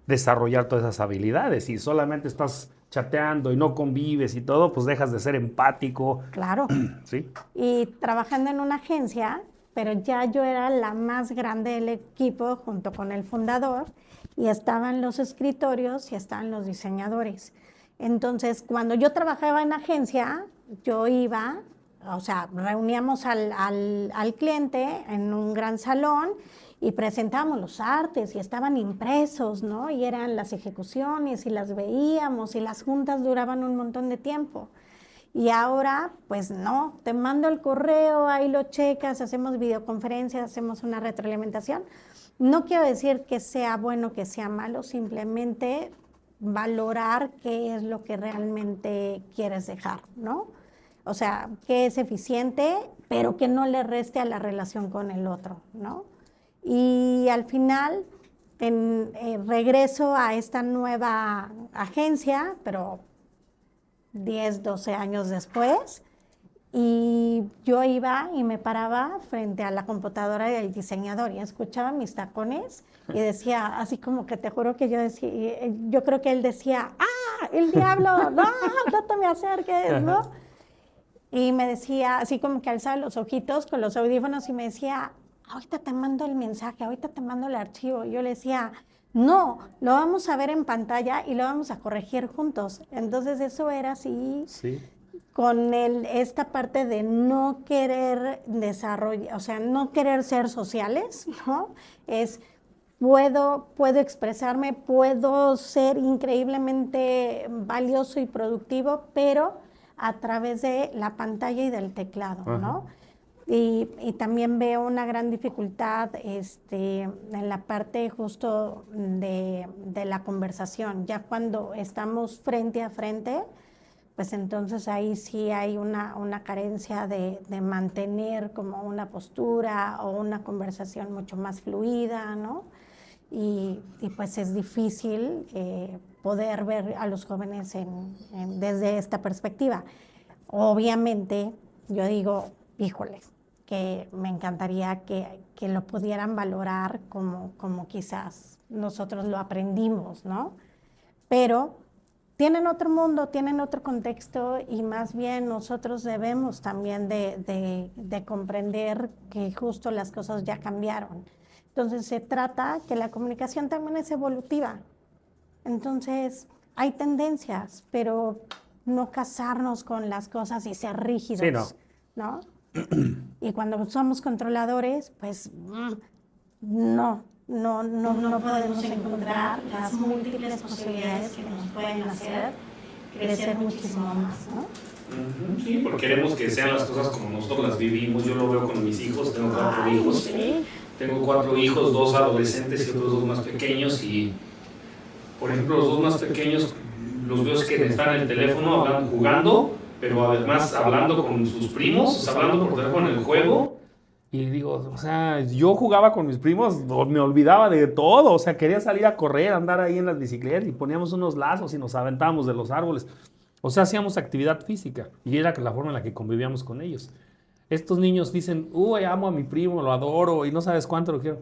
desarrollar todas esas habilidades. Si solamente estás chateando y no convives y todo, pues dejas de ser empático. Claro. Sí. Y trabajando en una agencia, pero ya yo era la más grande del equipo junto con el fundador, y estaban los escritorios y estaban los diseñadores. Entonces, cuando yo trabajaba en agencia, yo iba, o sea, reuníamos al cliente en un gran salón y presentábamos los artes y estaban impresos, ¿no? Y eran las ejecuciones y las veíamos y las juntas duraban un montón de tiempo. Y ahora, pues no, te mando el correo, ahí lo checas, hacemos videoconferencias, hacemos una retroalimentación. No quiero decir que sea bueno, que sea malo, simplemente valorar qué es lo que realmente quieres dejar, ¿no? O sea, que es eficiente, pero que no le reste a la relación con el otro, ¿no? Y al final regreso a esta nueva agencia, pero 10, 12 años después, y yo iba y me paraba frente a la computadora del diseñador y escuchaba mis tacones y decía, así como que te juro que yo decía, yo creo que él decía, ¡ah, el diablo! ¡No, no te me acerques! ¿No? Y me decía, así como que alzaba los ojitos con los audífonos y me decía, ahorita te mando el mensaje, ahorita te mando el archivo. Y yo le decía, no, lo vamos a ver en pantalla y lo vamos a corregir juntos. Entonces eso era así. Sí. esta parte de no querer desarrollar, o sea, no querer ser sociales, ¿no? Puedo expresarme, puedo ser increíblemente valioso y productivo, pero a través de la pantalla y del teclado, ¿no? Y también veo una gran dificultad en la parte justo de la conversación. Ya cuando estamos frente a frente, pues entonces ahí sí hay una carencia de mantener como una postura o una conversación mucho más fluida, ¿no? Y pues es difícil poder ver a los jóvenes desde esta perspectiva. Obviamente, yo digo, híjole, que me encantaría que lo pudieran valorar como quizás nosotros lo aprendimos, ¿no? Pero tienen otro mundo, tienen otro contexto y más bien nosotros debemos también de comprender que justo las cosas ya cambiaron. Entonces se trata que la comunicación también es evolutiva. Entonces hay tendencias, pero no casarnos con las cosas y ser rígidos, ¿no? Y cuando somos controladores, pues no podemos encontrar las múltiples posibilidades que nos pueden hacer crecer muchísimo más, ¿no? Sí, porque queremos que sean las cosas como nosotros las vivimos. Yo lo veo con mis hijos, tengo 4 hijos. Sí. Tengo 4 hijos, 2 adolescentes y otros 2 más pequeños. Y, por ejemplo, los 2 más pequeños los veo que están en el teléfono jugando, pero además hablando con sus primos, hablando por teléfono en el juego. Y digo, o sea, yo jugaba con mis primos, me olvidaba de todo. O sea, quería salir a correr, andar ahí en las bicicletas y poníamos unos lazos y nos aventábamos de los árboles. O sea, hacíamos actividad física y era la forma en la que convivíamos con ellos. Estos niños dicen, uy, amo a mi primo, lo adoro y no sabes cuánto lo quiero.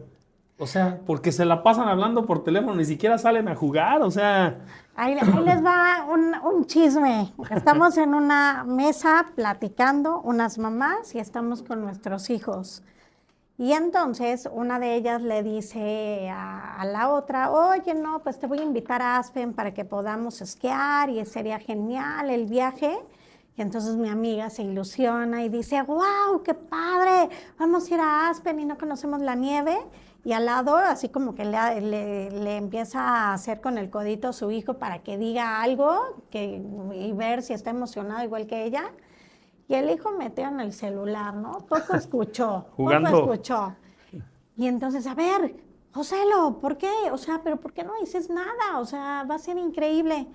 O sea, porque se la pasan hablando por teléfono, ni siquiera salen a jugar, o sea... Ahí les va un chisme. Estamos en una mesa platicando, unas mamás, y estamos con nuestros hijos. Y entonces una de ellas le dice a la otra, oye, no, pues te voy a invitar a Aspen para que podamos esquiar y sería genial el viaje. Y entonces mi amiga se ilusiona y dice, wow, qué padre, vamos a ir a Aspen y no conocemos la nieve. Y al lado, así como que le empieza a hacer con el codito a su hijo para que diga algo y ver si está emocionado igual que ella. Y el hijo metió en el celular, ¿no? Poco escuchó, Jugando. Poco escuchó. Y entonces, a ver, Joselo, ¿por qué? O sea, ¿pero por qué no dices nada? O sea, va a ser increíble.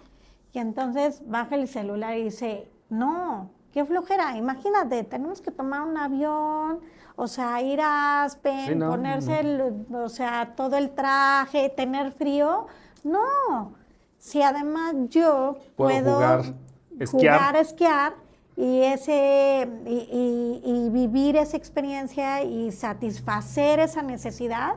Y entonces baja el celular y dice, no, qué flojera, imagínate, tenemos que tomar un avión, o sea, ir a Aspen, sí, ponerse o sea, todo el traje, tener frío. No, si además yo puedo jugar, esquiar y vivir esa experiencia y satisfacer esa necesidad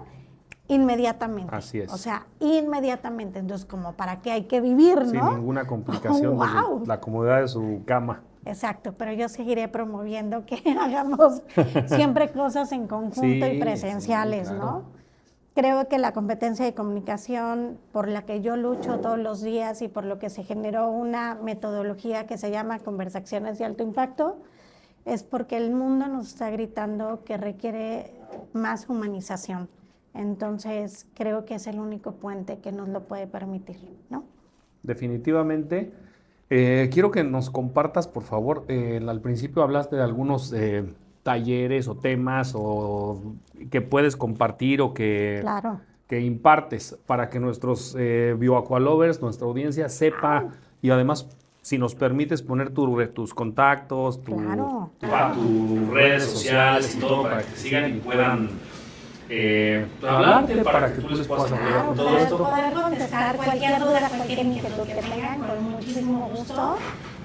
inmediatamente. Así es. O sea, inmediatamente. Entonces, como para qué hay que vivir, ¿no? Sin ninguna complicación desde la comodidad de su cama. Exacto, pero yo seguiré promoviendo que hagamos siempre cosas en conjunto y presenciales, sí, claro. ¿no? Creo que la competencia de comunicación por la que yo lucho todos los días y por lo que se generó una metodología que se llama conversaciones de alto impacto, es porque el mundo nos está gritando que requiere más humanización. Entonces, creo que es el único puente que nos lo puede permitir, ¿no? Definitivamente. Quiero que nos compartas, por favor, al principio hablaste de algunos talleres o temas que puedes compartir o que impartes para que nuestros bioaqualovers, nuestra audiencia sepa y además, si nos permites poner tus contactos, tus redes sociales y todo para que sigan y puedan hablarte para que tú les puedas hablar todo esto. Poder contestar cualquier duda, cualquier inquietud que tengan, con muchísimo gusto.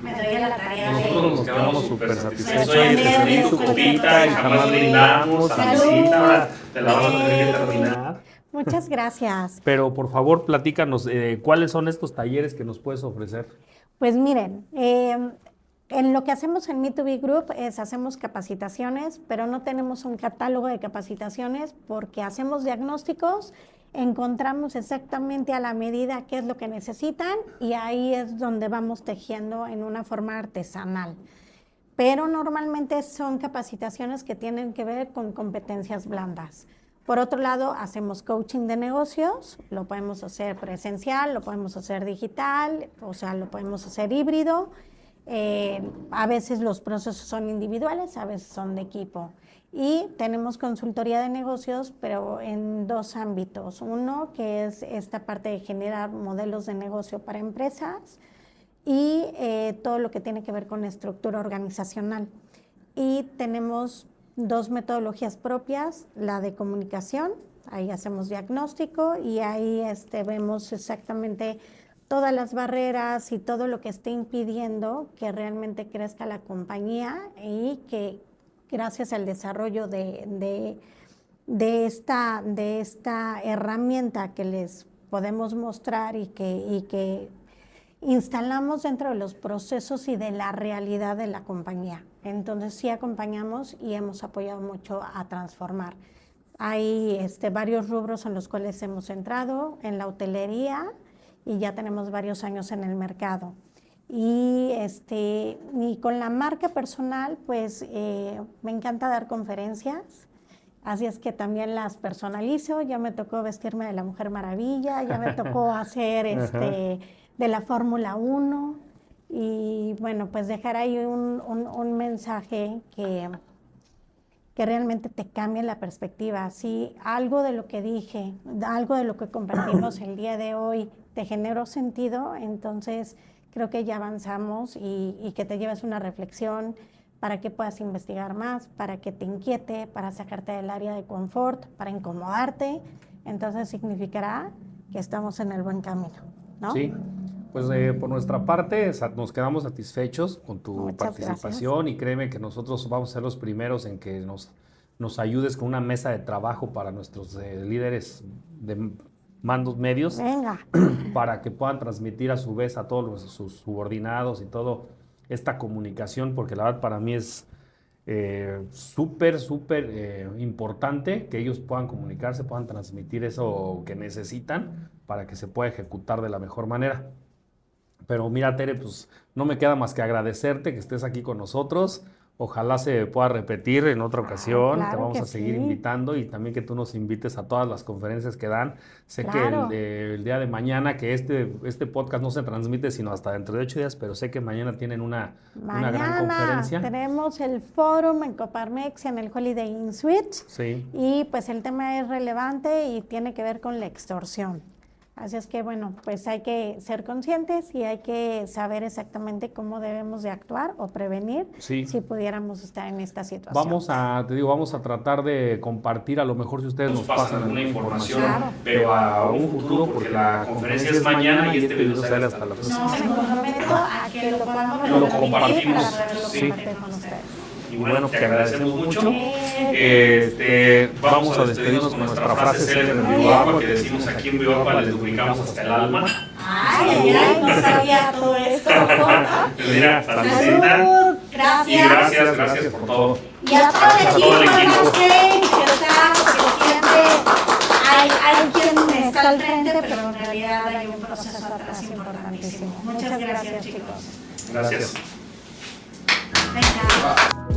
Me doy a la tarea. Nosotros nos quedamos súper satisfechos. Te tu copita y jamás brindamos a la visita. Ahora te la vamos a tener que terminar. Muchas gracias. Pero por favor, platícanos, ¿cuáles son estos talleres que nos puedes ofrecer? Pues miren, en lo que hacemos en Me2B Group hacemos capacitaciones, pero no tenemos un catálogo de capacitaciones porque hacemos diagnósticos, encontramos exactamente a la medida qué es lo que necesitan y ahí es donde vamos tejiendo en una forma artesanal. pero normalmente son capacitaciones que tienen que ver con competencias blandas. Por otro lado, hacemos coaching de negocios, lo podemos hacer presencial, lo podemos hacer digital, o sea, lo podemos hacer híbrido. A veces los procesos son individuales, a veces son de equipo. Y tenemos consultoría de negocios, pero en 2 ámbitos. Uno, que es esta parte de generar modelos de negocio para empresas y todo lo que tiene que ver con estructura organizacional. Y tenemos 2 metodologías propias, la de comunicación, ahí hacemos diagnóstico y ahí vemos exactamente todas las barreras y todo lo que esté impidiendo que realmente crezca la compañía y que gracias al desarrollo de esta herramienta que les podemos mostrar y que instalamos dentro de los procesos y de la realidad de la compañía. Entonces sí acompañamos y hemos apoyado mucho a transformar. Hay varios rubros en los cuales hemos entrado, en la hotelería, y ya tenemos varios años en el mercado. Y con la marca personal, pues me encanta dar conferencias, así es que también las personalizo. Ya me tocó vestirme de la Mujer Maravilla, ya me tocó hacer de la Fórmula 1 y bueno, pues dejar ahí un mensaje que realmente te cambie la perspectiva. Si algo de lo que dije, algo de lo que compartimos el día de hoy te generó sentido, entonces creo que ya avanzamos y que te lleves una reflexión para que puedas investigar más, para que te inquiete, para sacarte del área de confort, para incomodarte. Entonces significará que estamos en el buen camino, ¿no? Sí, pues por nuestra parte nos quedamos satisfechos con tu Muchas participación gracias. y créeme que nosotros vamos a ser los primeros en que nos ayudes con una mesa de trabajo para nuestros líderes de mandos medios. Venga. Para que puedan transmitir a su vez a todos sus subordinados y todo esta comunicación, porque la verdad para mí es súper importante que ellos puedan comunicarse, puedan transmitir eso que necesitan para que se pueda ejecutar de la mejor manera. Pero mira, Tere, pues no me queda más que agradecerte que estés aquí con nosotros. Ojalá se pueda repetir en otra ocasión. Claro Te vamos que a seguir sí. invitando y también que tú nos invites a todas las conferencias que dan. Sé Claro. que el día de mañana, que este podcast no se transmite sino hasta dentro de 8 días, pero sé que mañana tienen una gran conferencia. Tenemos el fórum en Coparmex en el Holiday Inn Suite. Sí. Y pues el tema es relevante y tiene que ver con la extorsión. Así es que bueno, pues hay que ser conscientes y hay que saber exactamente cómo debemos de actuar o prevenir si pudiéramos estar en esta situación. Vamos a tratar de compartir, a lo mejor si ustedes nos pasan alguna información, claro, pero a un futuro, porque la conferencia es mañana y este video sale hasta la próxima. No, me comprometo a que lo podamos Lo compartimos, para poderlo sí. compartir con ustedes. Y bueno, te agradecemos mucho. Vamos a despedirnos con nuestra frase célebre en Bioagua, que decimos aquí en Bioagua les lubricamos hasta el alma. Ay, no sabía todo esto. Mira, saludcita. Salud, Y gracias por todo. Y a todo el equipo, no sé, que está, porque siempre hay quien está al frente, pero en realidad hay un proceso atrás importantísimo. Muchas gracias, chicos. Gracias. Venga.